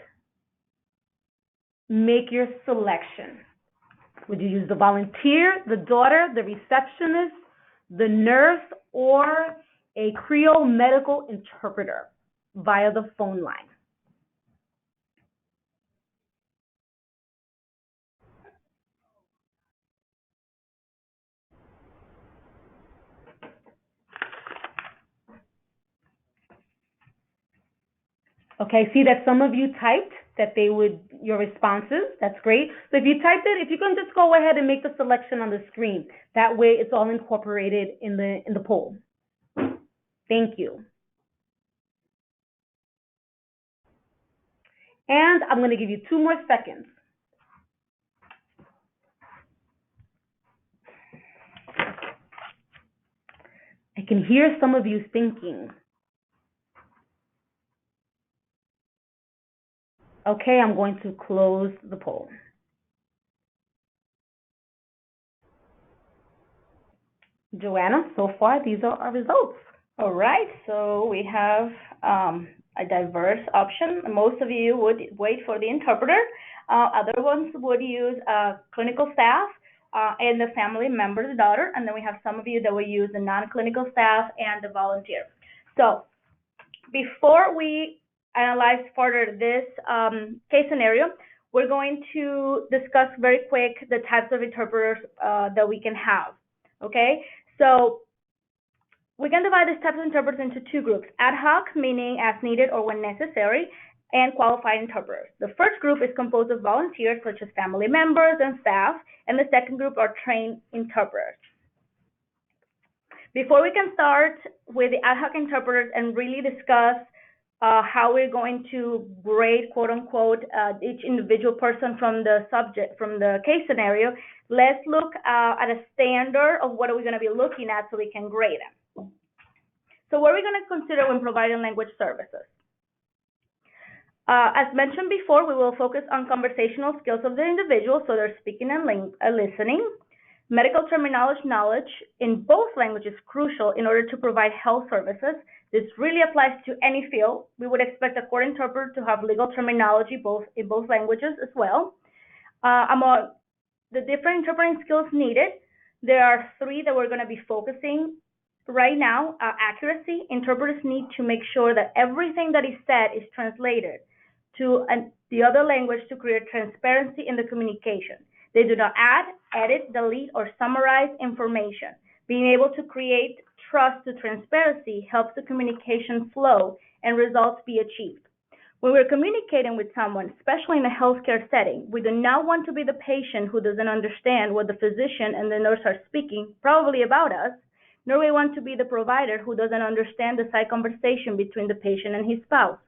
make your selection. Would you use the volunteer, the daughter, the receptionist, the nurse, or a Creole medical interpreter via the phone line? Okay, I see that some of you typed that your responses. That's great. So if you typed it, if you can just go ahead and make the selection on the screen. That way it's all incorporated in the poll. Thank you. And I'm going to give you 2 more seconds. I can hear some of you thinking. Okay, I'm going to close the poll. Joanna, so far these are our results. All right, so we have a diverse option. Most of you would wait for the interpreter. Other ones would use clinical staff and the family member, the daughter, and then we have some of you that will use the non-clinical staff and the volunteer. So before we analyze further this case scenario, we're going to discuss very quick the types of interpreters that we can have, okay? So we can divide these types of interpreters into 2 groups: ad hoc, meaning as needed or when necessary, and qualified interpreters. The first group is composed of volunteers such as family members and staff, and the second group are trained interpreters. Before we can start with the ad hoc interpreters and really discuss how we're going to grade, quote unquote, each individual person from the case scenario, let's look at a standard of what are we going to be looking at so we can grade them. So what are we going to consider when providing language services? As mentioned before, we will focus on conversational skills of the individual, so they're speaking and listening. Medical terminology knowledge in both languages is crucial in order to provide health services. This really applies to any field. We would expect a court interpreter to have legal terminology in both languages as well. Among the different interpreting skills needed, there are 3 that we're going to be focusing right now. Accuracy. Interpreters need to make sure that everything that is said is translated to the other language to create transparency in the communication. They do not add, edit, delete, or summarize information. Being able to create trust to transparency helps the communication flow and results be achieved. When we're communicating with someone, especially in a healthcare setting, we do not want to be the patient who doesn't understand what the physician and the nurse are speaking, probably about us, nor we want to be the provider who doesn't understand the side conversation between the patient and his spouse.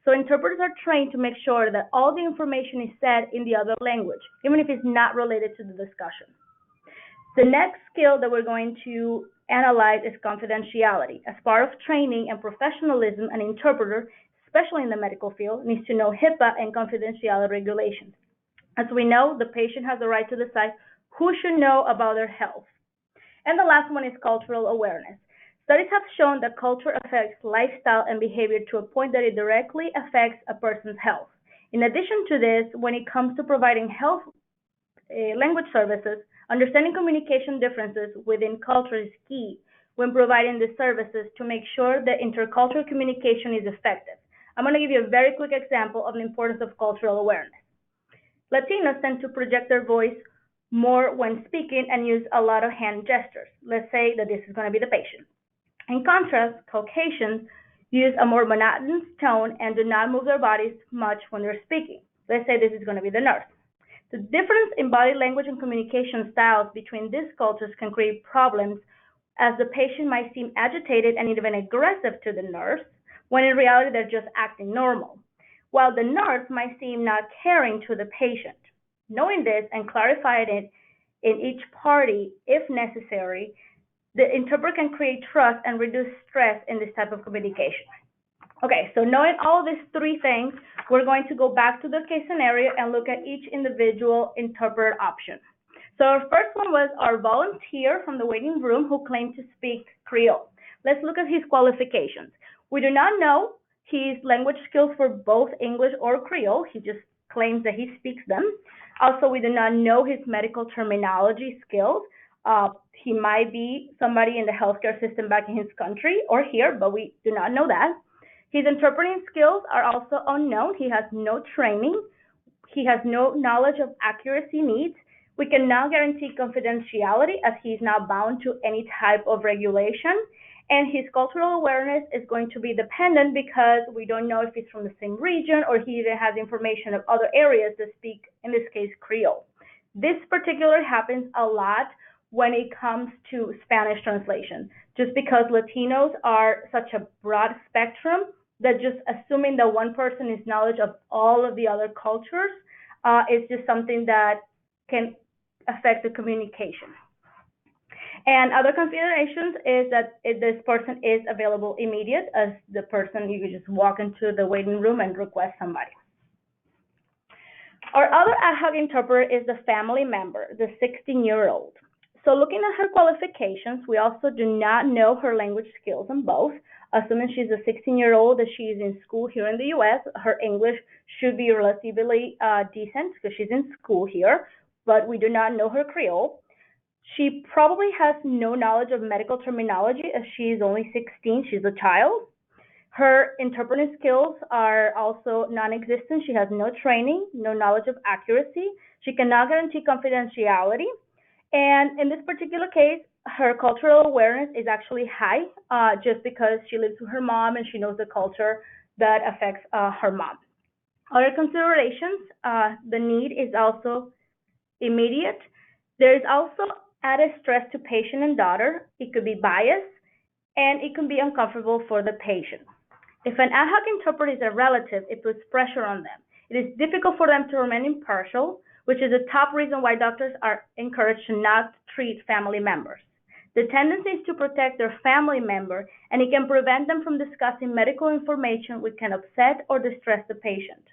So interpreters are trained to make sure that all the information is said in the other language, even if it's not related to the discussion. The next skill that we're going to analyze is confidentiality. As part of training and professionalism, an interpreter, especially in the medical field, needs to know HIPAA and confidentiality regulations. As we know, the patient has the right to decide who should know about their health. And the last one is cultural awareness. Studies have shown that culture affects lifestyle and behavior to a point that it directly affects a person's health. In addition to this, when it comes to providing health language services, understanding communication differences within culture is key when providing the services to make sure that intercultural communication is effective. I'm going to give you a very quick example of the importance of cultural awareness. Latinos tend to project their voice more when speaking and use a lot of hand gestures. Let's say that this is going to be the patient. In contrast, Caucasians use a more monotonous tone and do not move their bodies much when they're speaking. Let's say this is going to be the nurse. The difference in body language and communication styles between these cultures can create problems, as the patient might seem agitated and even aggressive to the nurse, when in reality they're just acting normal, while the nurse might seem not caring to the patient. Knowing this and clarifying it in each party, if necessary, the interpreter can create trust and reduce stress in this type of communication. Okay, so knowing all these 3 things, we're going to go back to the case scenario and look at each individual interpreter option. So our first one was our volunteer from the waiting room who claimed to speak Creole. Let's look at his qualifications. We do not know his language skills for both English or Creole. He just claims that he speaks them. Also, we do not know his medical terminology skills. He might be somebody in the healthcare system back in his country or here, but we do not know that. His interpreting skills are also unknown. He has no training. He has no knowledge of accuracy needs. We cannot guarantee confidentiality, as he is not bound to any type of regulation. And his cultural awareness is going to be dependent because we don't know if he's from the same region or he even has information of other areas that speak, in this case, Creole. This particular happens a lot when it comes to Spanish translation, just because Latinos are such a broad spectrum that just assuming that one person is knowledge of all of the other cultures is just something that can affect the communication. And other considerations is that if this person is available immediate, as the person, you could just walk into the waiting room and request somebody. Our other ad-hoc interpreter is the family member, the 16-year-old. So looking at her qualifications, we also do not know her language skills on both. Assuming she's a 16-year-old that she is in school here in the U.S., her English should be relatively decent because she's in school here, but we do not know her Creole. She probably has no knowledge of medical terminology as she is only 16, she's a child. Her interpreting skills are also non-existent. She has no training, no knowledge of accuracy. She cannot guarantee confidentiality. And in this particular case, her cultural awareness is actually high just because she lives with her mom and she knows the culture that affects her mom. Other considerations, the need is also immediate. There is also added stress to patient and daughter. It could be bias, and it can be uncomfortable for the patient. If an ad hoc interpreter is a relative, it puts pressure on them. It is difficult for them to remain impartial, which is a top reason why doctors are encouraged to not treat family members. The tendency is to protect their family member, and it can prevent them from discussing medical information which can upset or distress the patient.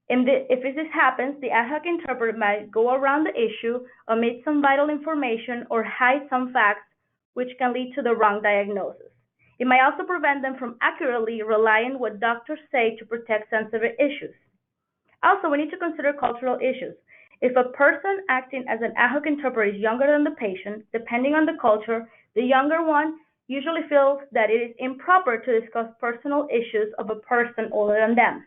If this happens, the ad hoc interpreter might go around the issue, omit some vital information, or hide some facts which can lead to the wrong diagnosis. It might also prevent them from accurately relying on what doctors say to protect sensitive issues. Also, we need to consider cultural issues. If a person acting as an ad hoc interpreter is younger than the patient, depending on the culture, the younger one usually feels that it is improper to discuss personal issues of a person older than them.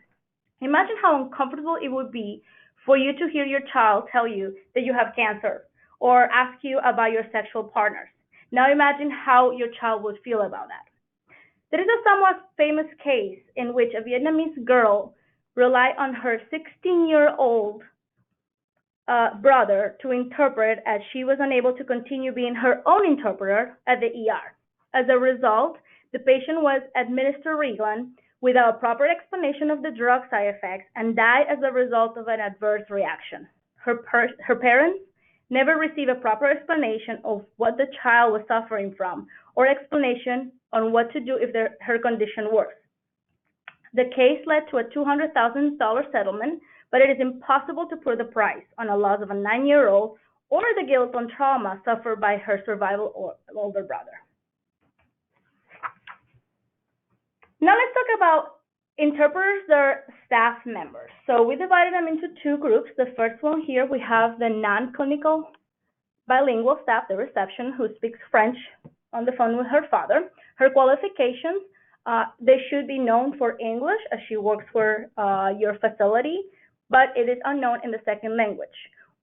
Imagine how uncomfortable it would be for you to hear your child tell you that you have cancer or ask you about your sexual partners. Now imagine how your child would feel about that. There is a somewhat famous case in which a Vietnamese girl relied on her 16-year-old brother to interpret, as she was unable to continue being her own interpreter at the ER. As a result, the patient was administered Ritalin without a proper explanation of the drug side effects and died as a result of an adverse reaction. Her parents never received a proper explanation of what the child was suffering from or explanation on what to do if her condition worsens. The case led to a $200,000 settlement, but it is impossible to put the price on a loss of a 9-year-old or the guilt and trauma suffered by her survivor older brother. Now let's talk about interpreters, their staff members. So we divided them into two groups. The first one here, we have the non-clinical bilingual staff, the reception, who speaks French on the phone with her father. Her qualifications, they should be known for English as she works for your facility, but it is unknown in the second language.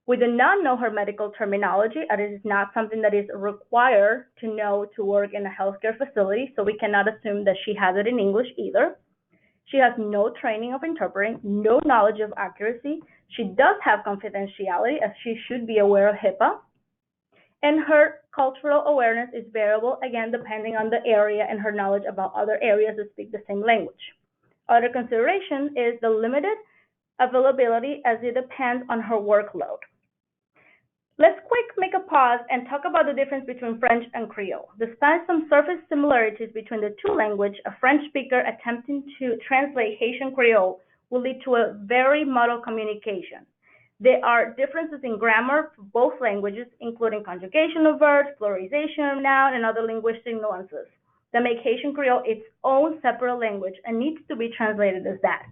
We do not know her medical terminology, and it is not something that is required to know to work in a healthcare facility, so we cannot assume that she has it in English either. She has no training of interpreting, no knowledge of accuracy. She does have confidentiality, as she should be aware of HIPAA. And her cultural awareness is variable, again, depending on the area and her knowledge about other areas that speak the same language. Other consideration is the limited availability, as it depends on her workload. Let's make a pause and talk about the difference between French and Creole. Despite some surface similarities between the two languages, a French speaker attempting to translate Haitian Creole will lead to a very muddled communication. There are differences in grammar for both languages, including conjugation of verbs, pluralization of noun, and other linguistic nuances that make Haitian Creole its own separate language and needs to be translated as that.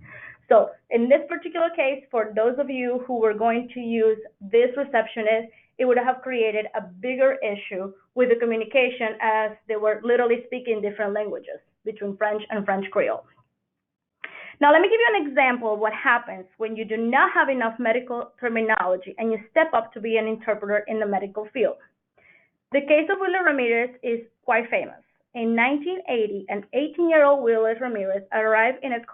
So in this particular case, for those of you who were going to use this receptionist, it would have created a bigger issue with the communication, as they were literally speaking different languages between French and French Creole. Now, let me give you an example of what happens when you do not have enough medical terminology and you step up to be an interpreter in the medical field. The case of Willis Ramirez is quite famous. In 1980, an 18-year-old Willis Ramirez arrived in a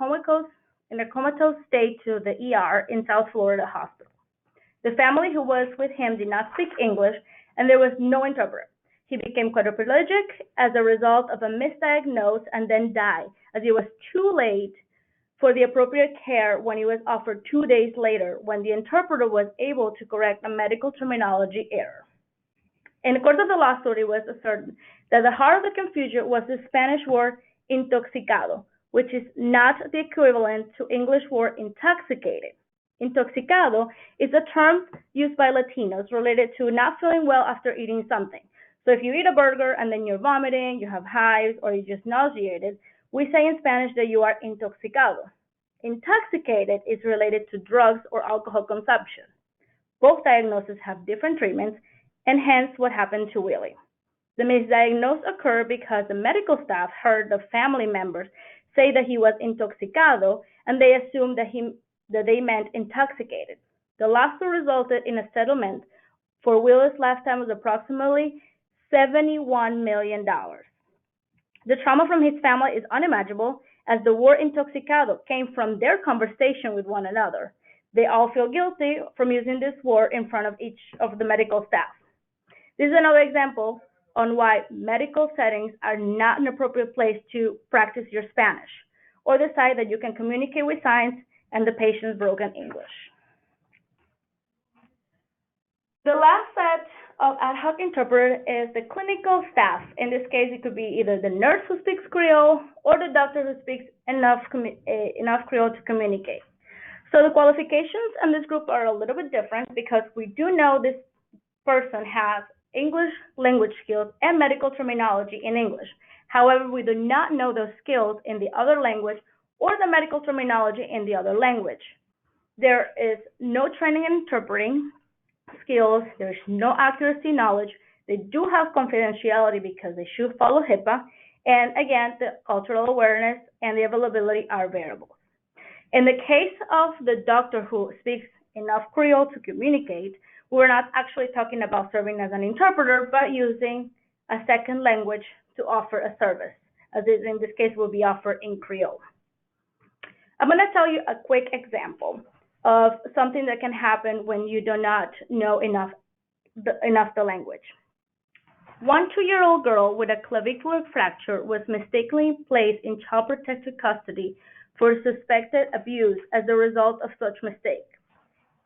comatose state to the ER in South Florida hospital. The family who was with him did not speak English, and there was no interpreter. He became quadriplegic as a result of a misdiagnosis and then died, as it was too late for the appropriate care when he was offered 2 days later, when the interpreter was able to correct a medical terminology error. In the course of the lawsuit, it was asserted that the heart of the confusion was the Spanish word intoxicado, which is not the equivalent to English word intoxicated. Intoxicado is a term used by Latinos related to not feeling well after eating something. So if you eat a burger and then you're vomiting, you have hives, or you're just nauseated, we say in Spanish that you are intoxicado. Intoxicated is related to drugs or alcohol consumption. Both diagnoses have different treatments, and hence what happened to Willie. The misdiagnosis occurred because the medical staff heard the family members say that he was intoxicado, and they assumed that they meant intoxicated. The lawsuit resulted in a settlement for Willis' lifetime of approximately $71 million. The trauma from his family is unimaginable, as the word intoxicado came from their conversation with one another. They all feel guilty from using this word in front of each of the medical staff. This is another example on why medical settings are not an appropriate place to practice your Spanish, or decide that you can communicate with signs and the patient's broken English. The last set of ad hoc interpreter is the clinical staff. In this case, it could be either the nurse who speaks Creole or the doctor who speaks enough Creole to communicate. So the qualifications in this group are a little bit different because we do know this person has English language skills and medical terminology in English. However, we do not know those skills in the other language or the medical terminology in the other language. There is no training in interpreting skills. There's no accuracy knowledge. They do have confidentiality because they should follow HIPAA. And again, the cultural awareness and the availability are variables. In the case of the doctor who speaks enough Creole to communicate, we're not actually talking about serving as an interpreter, but using a second language to offer a service, as in this case will be offered in Creole. I'm going to tell you a quick example of something that can happen when you do not know enough the language. One 2-year-old girl with a clavicular fracture was mistakenly placed in child protective custody for suspected abuse as a result of such mistake.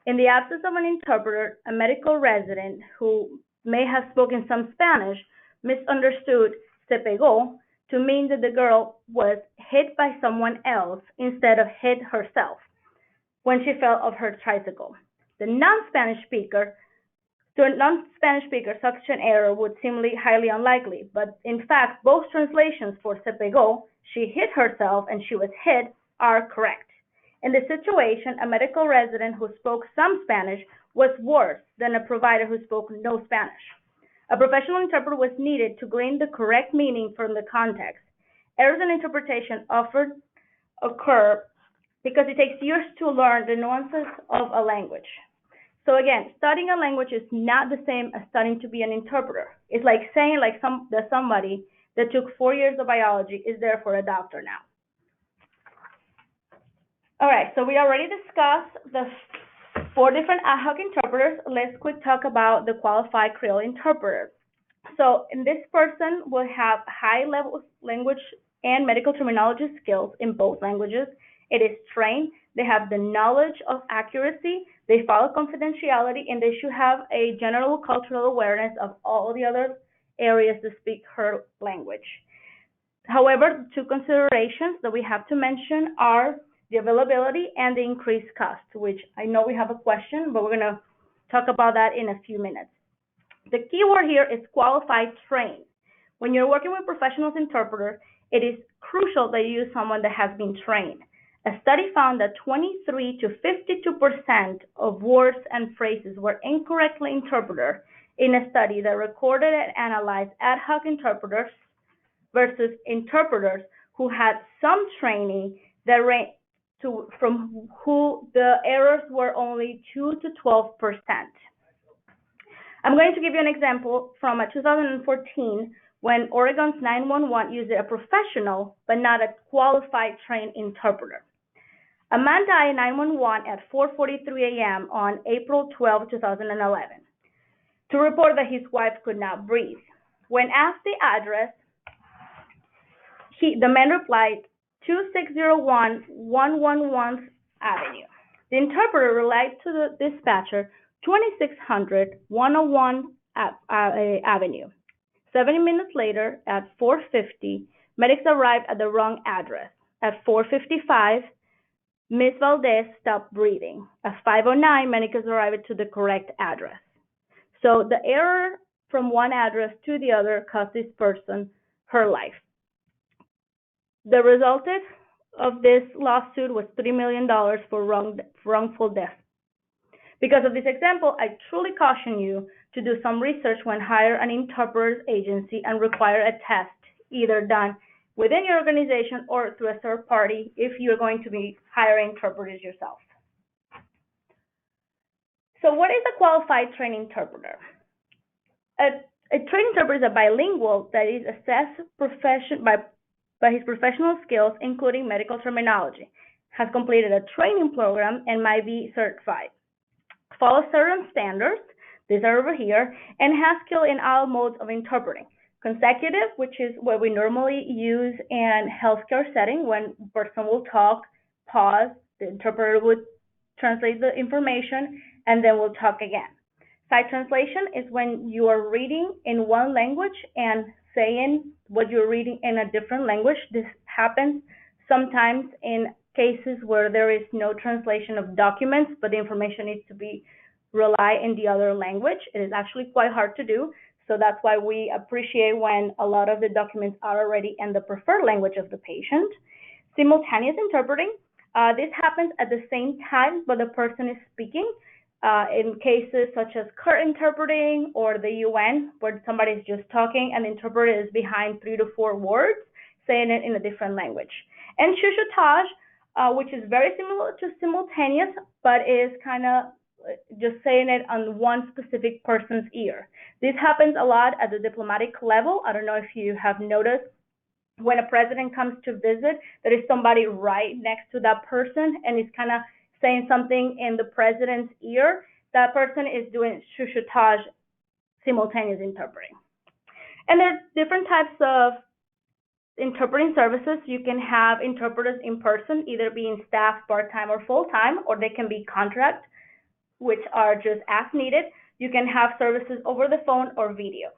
In the absence of an interpreter, a medical resident who may have spoken some Spanish misunderstood se pegó to mean that the girl was hit by someone else instead of hit herself when she fell off her tricycle. To a non-Spanish speaker, such an error would seem highly unlikely, but in fact, both translations for se pegó, she hit herself, and she was hit, are correct. In this situation, a medical resident who spoke some Spanish was worse than a provider who spoke no Spanish. A professional interpreter was needed to glean the correct meaning from the context. Errors in interpretation often occur because it takes years to learn the nuances of a language. So again, studying a language is not the same as studying to be an interpreter. It's like saying that somebody that took 4 years of biology is therefore a doctor now. All right, so we already discussed the 4 different ad hoc interpreters. Let's quick talk about the qualified Creole interpreter. So this person will have high-level language and medical terminology skills in both languages. It is trained. They have the knowledge of accuracy. They follow confidentiality, and they should have a general cultural awareness of all the other areas that speak her language. However, 2 considerations that we have to mention are the availability and the increased cost, which I know we have a question, but we're going to talk about that in a few minutes. The key word here is qualified trained. When you're working with professional interpreters, it is crucial that you use someone that has been trained. A study found that 23 to 52% of words and phrases were incorrectly interpreted in a study that recorded and analyzed ad hoc interpreters versus interpreters who had some training that from who the errors were only 2 to 12%. I'm going to give you an example from 2014 when Oregon's 911 used a professional but not a qualified trained interpreter. A man died in 911 at 4:43 a.m. on April 12, 2011, to report that his wife could not breathe. When asked the address, the man replied, 2601 111th Avenue. The interpreter relayed to the dispatcher 2600 101 Avenue. 70 minutes later, at 4:50, medics arrived at the wrong address. At 4:55, Ms. Valdez stopped breathing. At 5:09, medics arrived to the correct address. So the error from one address to the other cost this person her life. The result of this lawsuit was $3 million for wrongful death. Because of this example, I truly caution you to do some research when hire an interpreter's agency and require a test, either done within your organization or through a third party if you're going to be hiring interpreters yourself. So what is a qualified trained interpreter? A trained interpreter is a bilingual that is assessed by his professional skills, including medical terminology, has completed a training program, and might be certified, follows certain standards, these are over here, and has skill in all modes of interpreting. Consecutive, which is what we normally use in healthcare setting when a person will talk, pause, the interpreter would translate the information, and then we'll talk again. Side translation is when you are reading in one language and saying what you're reading in a different language. This happens sometimes in cases where there is no translation of documents, but the information needs to be rely in the other language. It is actually quite hard to do. So that's why we appreciate when a lot of the documents are already in the preferred language of the patient. Simultaneous interpreting. This happens at the same time, but the person is speaking. In cases such as CURT interpreting or the UN, where somebody is just talking and the interpreter is behind 3 to 4 words, saying it in a different language. And chuchotage, which is very similar to simultaneous, but is kind of just saying it on one specific person's ear. This happens a lot at the diplomatic level. I don't know if you have noticed when a president comes to visit, there is somebody right next to that person and is kind of saying something in the president's ear. That person is doing chuchotage, simultaneous interpreting. And there are different types of interpreting services. You can have interpreters in person, either being staff, part-time, or full-time, or they can be contract, which are just as needed. You can have services over the phone or video.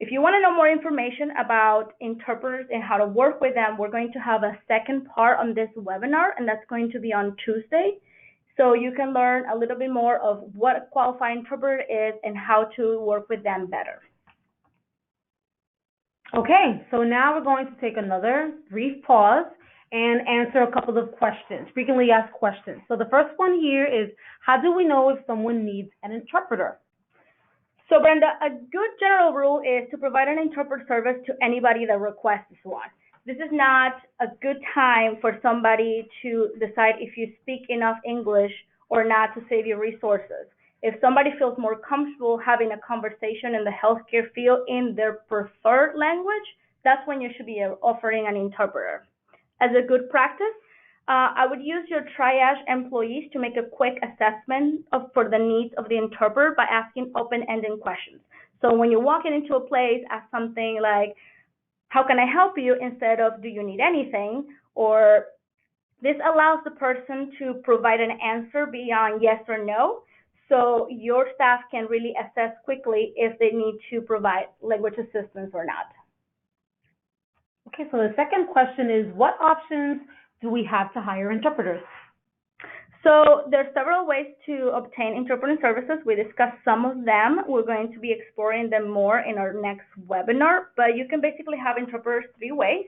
If you want to know more information about interpreters and how to work with them, we're going to have a second part on this webinar, and that's going to be on Tuesday. So you can learn a little bit more of what a qualified interpreter is and how to work with them better. Okay, so now we're going to take another brief pause and answer a couple of questions, frequently asked questions. So the first one here is, how do we know if someone needs an interpreter? So Brenda, a good general rule is to provide an interpreter service to anybody that requests one. This is not a good time for somebody to decide if you speak enough English or not to save your resources. If somebody feels more comfortable having a conversation in the healthcare field in their preferred language, that's when you should be offering an interpreter. As a good practice, I would use your triage employees to make a quick assessment for the needs of the interpreter by asking open-ended questions. So when you're walking into a place, ask something like, how can I help you, instead of, do you need anything? Or this allows the person to provide an answer beyond yes or no, so your staff can really assess quickly if they need to provide language assistance or not. Okay, so the second question is, what options do we have to hire interpreters? So there's several ways to obtain interpreting services. We discussed some of them. We're going to be exploring them more in our next webinar, but you can basically have interpreters 3 ways.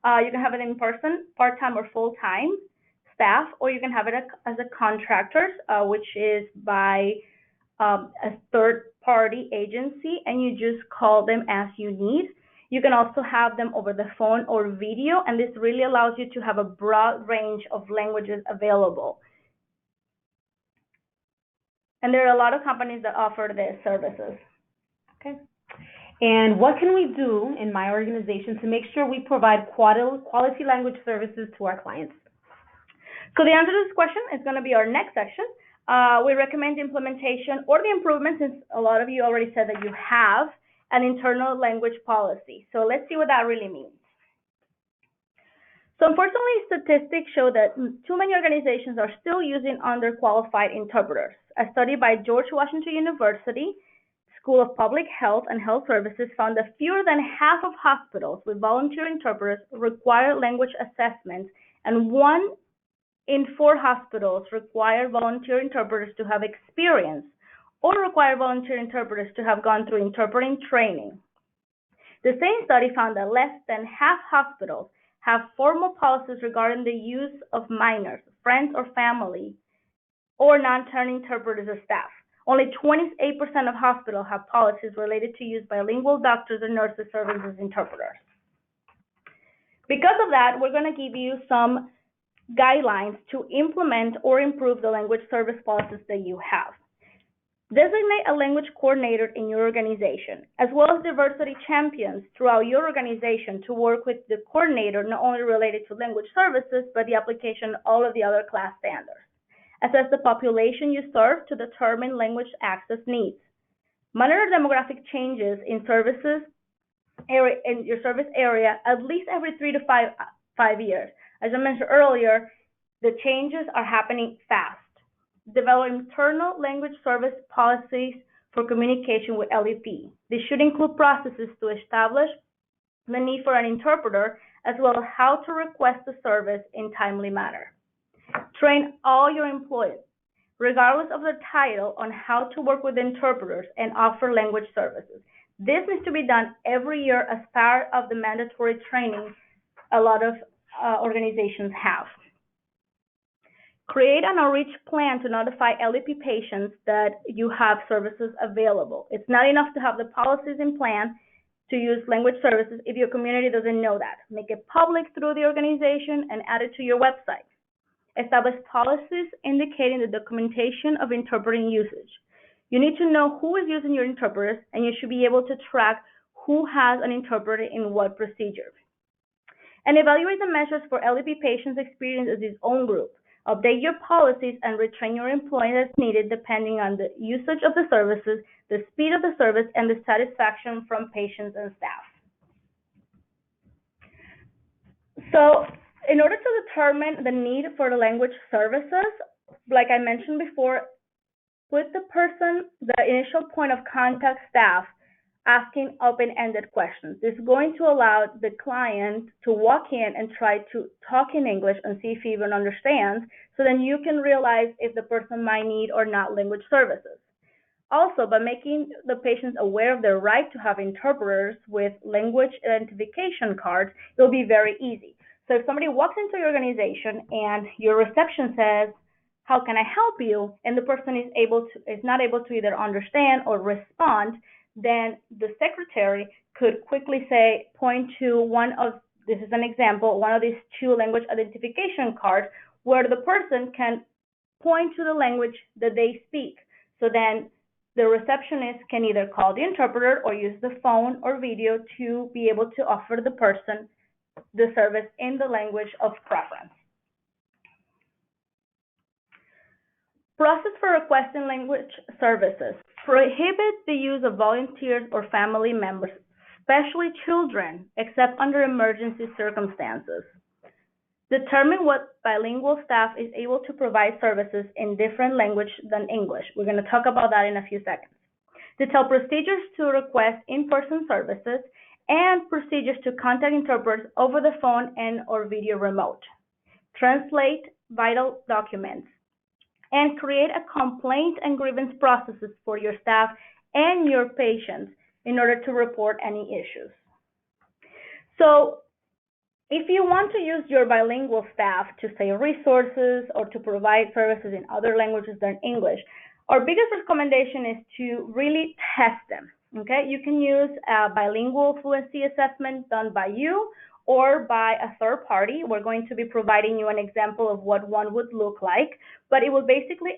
You can have it in person, part-time or full-time staff, or you can have it as a contractor, which is by a third-party agency, and you just call them as you need. You can also have them over the phone or video, and this really allows you to have a broad range of languages available. And there are a lot of companies that offer these services. Okay. And what can we do in my organization to make sure we provide quality language services to our clients? So the answer to this question is going to be our next section. We recommend implementation or the improvement, since a lot of you already said that you have an internal language policy. So let's see what that really means. So unfortunately, statistics show that too many organizations are still using underqualified interpreters. A study by George Washington University School of Public Health and Health Services found that fewer than half of hospitals with volunteer interpreters require language assessments, and 1 in 4 hospitals require volunteer interpreters to have experience or require volunteer interpreters to have gone through interpreting training. The same study found that less than half hospitals have formal policies regarding the use of minors, friends or family, or non-turn interpreters as staff. Only 28% of hospitals have policies related to use bilingual doctors and nurses serving as interpreters. Because of that, we're going to give you some guidelines to implement or improve the language service policies that you have. Designate a language coordinator in your organization, as well as diversity champions throughout your organization to work with the coordinator, not only related to language services, but the application of all of the other CLAS standards. Assess the population you serve to determine language access needs. Monitor demographic changes in your service area at least every 3 to 5 years. As I mentioned earlier, the changes are happening fast. Develop internal language service policies for communication with LEP. This should include processes to establish the need for an interpreter, as well as how to request the service in a timely manner. Train all your employees, regardless of their title, on how to work with interpreters and offer language services. This needs to be done every year as part of the mandatory training a lot of organizations have. Create an outreach plan to notify LEP patients that you have services available. It's not enough to have the policies in plan to use language services if your community doesn't know that. Make it public through the organization and add it to your website. Establish policies indicating the documentation of interpreting usage. You need to know who is using your interpreters, and you should be able to track who has an interpreter in what procedure. And evaluate the measures for LEP patients' experience as its own group. Update your policies and retrain your employees as needed depending on the usage of the services, the speed of the service, and the satisfaction from patients and staff. So, in order to determine the need for the language services, like I mentioned before, put the initial point of contact staff asking open-ended questions. This is going to allow the client to walk in and try to talk in English and see if he even understands, so then you can realize if the person might need or not language services. Also, by making the patients aware of their right to have interpreters with language identification cards, it will be very easy. So if somebody walks into your organization and your reception says, "How can I help you?" and the person is not able to either understand or respond, then the secretary could quickly point to this is an example, one of these two language identification cards where the person can point to the language that they speak. So then the receptionist can either call the interpreter or use the phone or video to be able to offer the person the service in the language of preference. Process for requesting language services. Prohibit the use of volunteers or family members, especially children, except under emergency circumstances. Determine what bilingual staff is able to provide services in different language than English. We're going to talk about that in a few seconds. Detail procedures to request in-person services and procedures to contact interpreters over the phone and or video remote. Translate vital documents. And create a complaint and grievance processes for your staff and your patients in order to report any issues. So if you want to use your bilingual staff to say resources or to provide services in other languages than English, our biggest recommendation is to really test them. Okay, you can use a bilingual fluency assessment done by you or by a third party. We're going to be providing you an example of what one would look like, but it will basically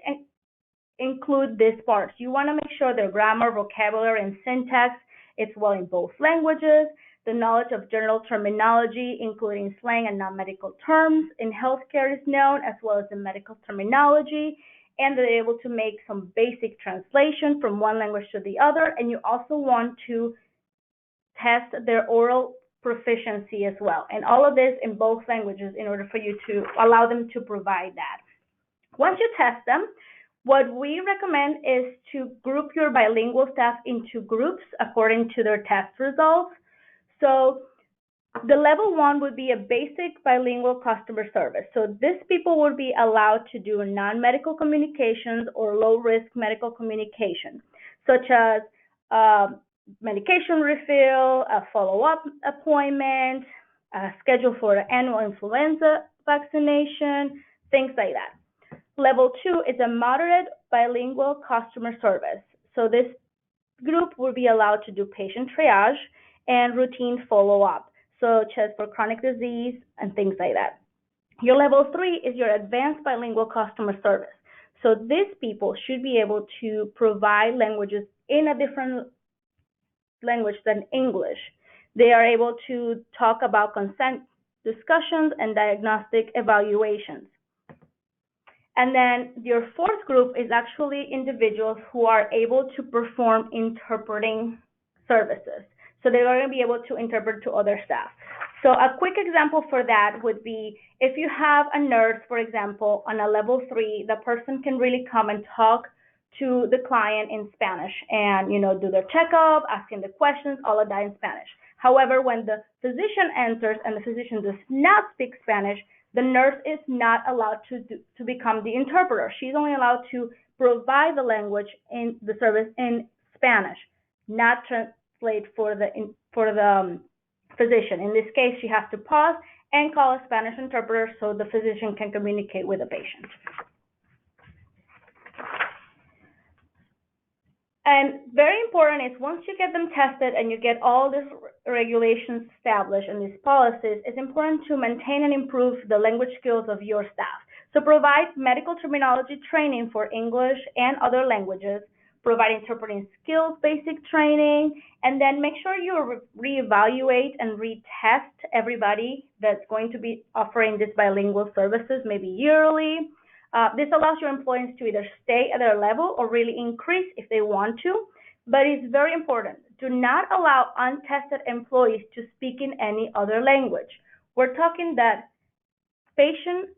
include these parts. You want to make sure their grammar, vocabulary, and syntax is well in both languages, the knowledge of general terminology, including slang and non-medical terms in healthcare is known, as well as the medical terminology, and they're able to make some basic translation from one language to the other. And you also want to test their oral proficiency as well, and all of this in both languages in order for you to allow them to provide that. Once you test them, what we recommend is to group your bilingual staff into groups according to their test results. So the level 1 would be a basic bilingual customer service. So these people would be allowed to do non-medical communications or low-risk medical communication, such as medication refill, a follow-up appointment, a schedule for the annual influenza vaccination, things like that. Level 2 is a moderate bilingual customer service. So this group will be allowed to do patient triage and routine follow-up, such as for chronic disease and things like that. Your level 3 is your advanced bilingual customer service. So these people should be able to provide languages in a different language than English. They are able to talk about consent discussions and diagnostic evaluations. And then your 4th group is actually individuals who are able to perform interpreting services. So they're going to be able to interpret to other staff. So a quick example for that would be if you have a nurse, for example, on a level 3, the person can really come and talk to the client in Spanish and, do their checkup, asking the questions, all of that in Spanish. However, when the physician enters and the physician does not speak Spanish, the nurse is not allowed to become the interpreter. She's only allowed to provide the language in the service in Spanish, not translate for the physician. In this case, she has to pause and call a Spanish interpreter so the physician can communicate with the patient. And very important is once you get them tested and you get all these regulations established and these policies, it's important to maintain and improve the language skills of your staff. So provide medical terminology training for English and other languages, provide interpreting skills basic training, and then make sure you reevaluate and retest everybody that's going to be offering this bilingual services, maybe yearly. This allows your employees to either stay at their level or really increase if they want to, but it's very important. Do not allow untested employees to speak in any other language. We're talking that patient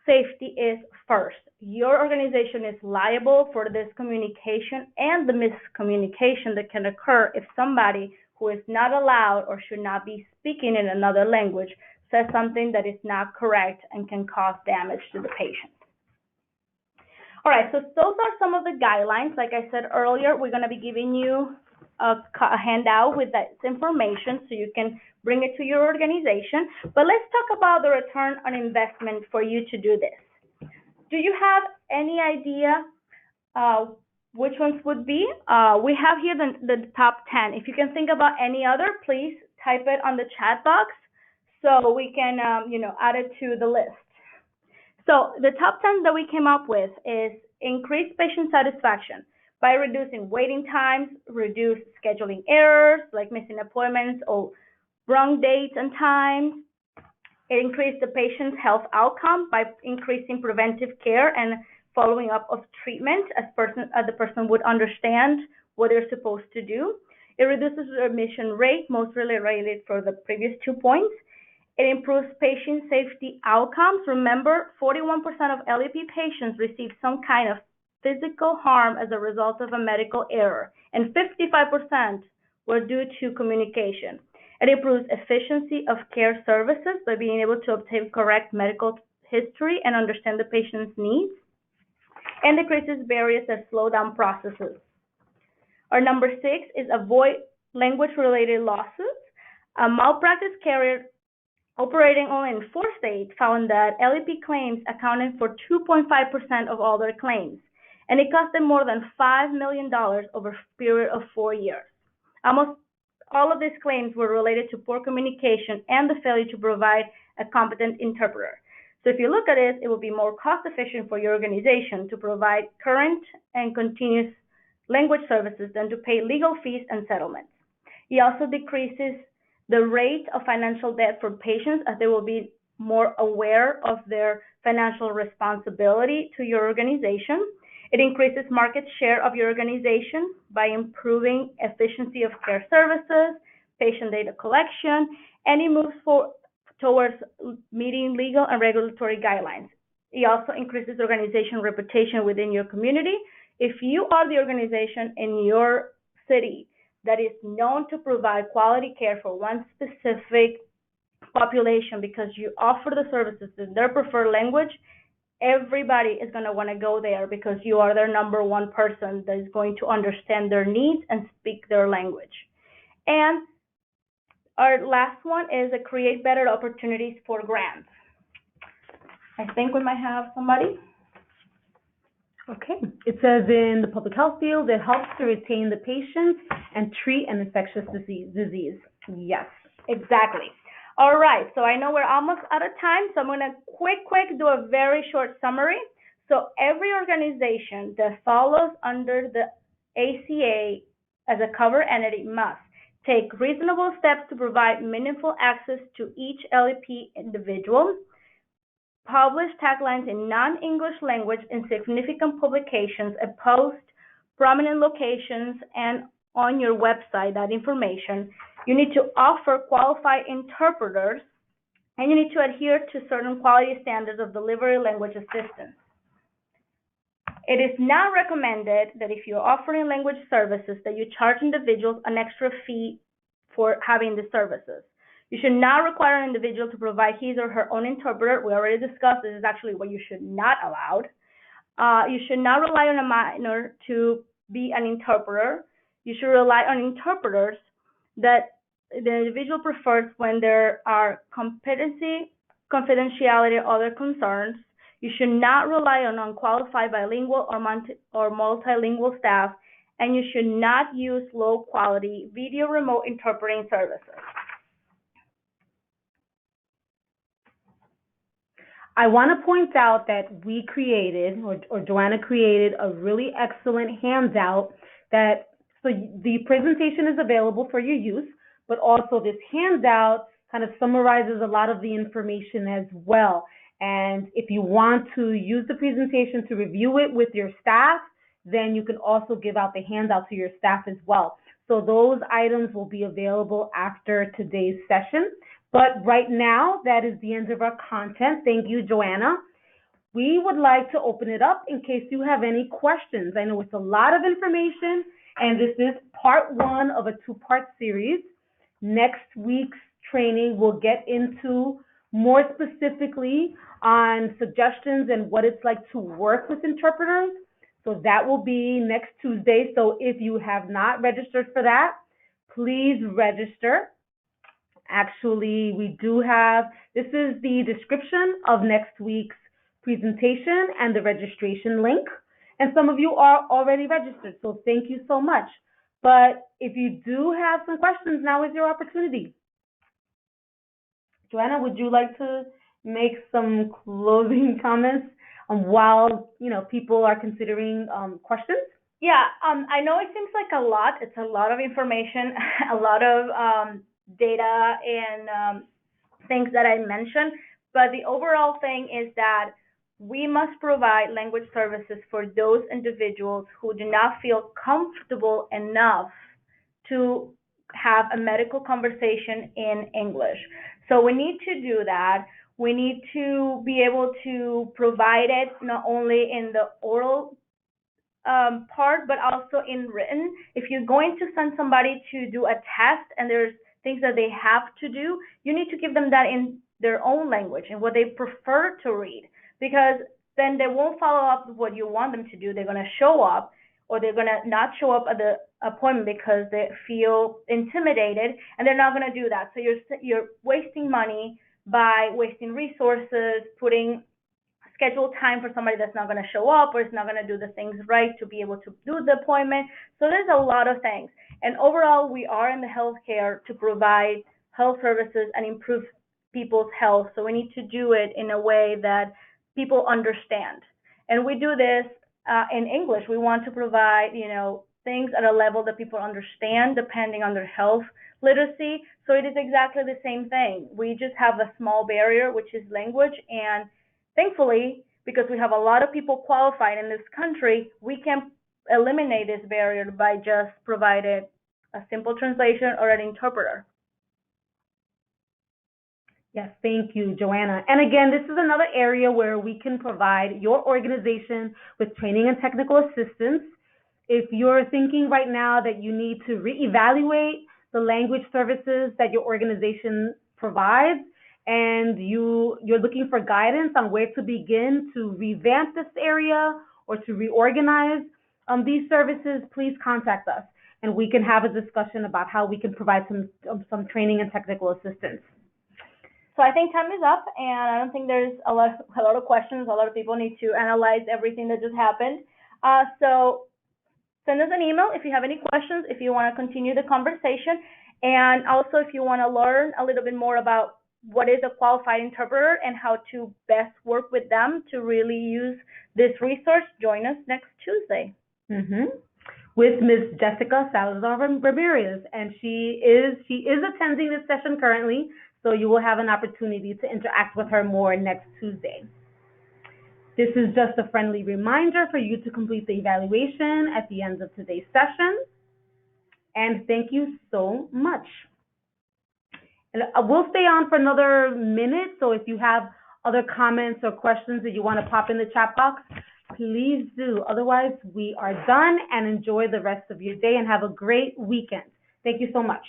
safety is first. Your organization is liable for this communication and the miscommunication that can occur if somebody who is not allowed or should not be speaking in another language says something that is not correct and can cause damage to the patient. All right, so those are some of the guidelines. Like I said earlier, we're going to be giving you a handout with that information so you can bring it to your organization. But let's talk about the return on investment for you to do this. Do you have any idea which ones would be? We have here the top 10. If you can think about any other, please type it on the chat box so we can add it to the list. So the top 10 that we came up with is increase patient satisfaction by reducing waiting times, reduce scheduling errors like missing appointments or wrong dates and times. It increased the patient's health outcome by increasing preventive care and following up of treatment as the person would understand what they're supposed to do. It reduces the admission rate, mostly related for the previous 2 points. It improves patient safety outcomes. Remember, 41% of LEP patients receive some kind of physical harm as a result of a medical error, and 55% were due to communication. It improves efficiency of care services by being able to obtain correct medical history and understand the patient's needs, and decreases barriers that slow down processes. Our number 6 is avoid language-related lawsuits. A malpractice carrier operating only in 4 states found that LEP claims accounted for 2.5% of all their claims, and it cost them more than $5 million over a period of 4 years. Almost all of these claims were related to poor communication and the failure to provide a competent interpreter. So if you look at it, it will be more cost efficient for your organization to provide current and continuous language services than to pay legal fees and settlements. It also decreases the rate of financial debt for patients as they will be more aware of their financial responsibility to your organization. It increases market share of your organization by improving efficiency of care services, patient data collection, and it moves towards meeting legal and regulatory guidelines. It also increases organization reputation within your community. If you are the organization in your city that is known to provide quality care for one specific population because you offer the services in their preferred language, everybody is going to want to go there because you are their number one person that is going to understand their needs and speak their language. And our last one is create better opportunities for grants. I think we might have somebody. Okay. It says in the public health field, it helps to retain the patients and treat an infectious disease. Yes, exactly. All right, so I know we're almost out of time, so I'm going to quick do a very short summary. So every organization that follows under the ACA as a cover entity must take reasonable steps to provide meaningful access to each LEP individual, publish taglines in non-English language in significant publications, and post prominent locations and on your website that information. You need to offer qualified interpreters, and you need to adhere to certain quality standards of delivery language assistance. It is not recommended that if you're offering language services that you charge individuals an extra fee for having the services. You should not require an individual to provide his or her own interpreter. We already discussed this is actually what you should not allow. You should not rely on a minor to be an interpreter. You should rely on interpreters that the individual prefers when there are competency, confidentiality, or other concerns. You should not rely on unqualified bilingual or multilingual staff, and you should not use low-quality video remote interpreting services. I want to point out that we created, or Joanna created, a really excellent handout that, so the presentation is available for your use, but also this handout kind of summarizes a lot of the information as well. And if you want to use the presentation to review it with your staff, then you can also give out the handout to your staff as well. So those items will be available after today's session. But right now, that is the end of our content. Thank you, Joanna. We would like to open it up in case you have any questions. I know it's a lot of information, and this is part one of a two-part series. Next week's training will get into more specifically on suggestions and what it's like to work with interpreters. So that will be next Tuesday. So if you have not registered for that, please register. Actually, we do have, this is the description of next week's presentation and the registration link. And some of you are already registered, so thank you so much. But if you do have some questions, now is your opportunity. Joanna, would you like to make some closing comments while people are considering questions? Yeah, I know it seems like a lot. It's a lot of information, a lot of data and things that I mentioned, but the overall thing is that we must provide language services for those individuals who do not feel comfortable enough to have a medical conversation in English. So we need to do that. We need to be able to provide it not only in the oral part, but also in written. If you're going to send somebody to do a test and there's things that they have to do, you need to give them that in their own language and what they prefer to read, because then they won't follow up with what you want them to do. They're going to show up, or they're going to not show up at the appointment because they feel intimidated, and they're not going to do that. So you're wasting money by wasting resources, putting scheduled time for somebody that's not going to show up or is not going to do the things right to be able to do the appointment. So there's a lot of things. And overall, we are in the healthcare to provide health services and improve people's health. So we need to do it in a way that people understand. And we do this in English. We want to provide, things at a level that people understand depending on their health literacy. So it is exactly the same thing. We just have a small barrier, which is language. And thankfully, because we have a lot of people qualified in this country, we can eliminate this barrier by just providing a simple translation or an interpreter. Yes, thank you, Joanna. And again, this is another area where we can provide your organization with training and technical assistance. If you're thinking right now that you need to reevaluate the language services that your organization provides, and you're looking for guidance on where to begin to revamp this area or to reorganize these services, please contact us, and we can have a discussion about how we can provide some training and technical assistance. So I think time is up, and I don't think there's a lot of questions. A lot of people need to analyze everything that just happened. So send us an email if you have any questions, if you want to continue the conversation, and also if you want to learn a little bit more about what is a qualified interpreter and how to best work with them to really use this resource, join us next Tuesday. With Ms. Jessica Salazar Ramirez, and she is attending this session currently, so you will have an opportunity to interact with her more next Tuesday. This is just a friendly reminder for you to complete the evaluation at the end of today's session, and thank you so much. And we'll stay on for another minute, so if you have other comments or questions that you want to pop in the chat box, please do. Otherwise, we are done, and enjoy the rest of your day and have a great weekend. Thank you so much.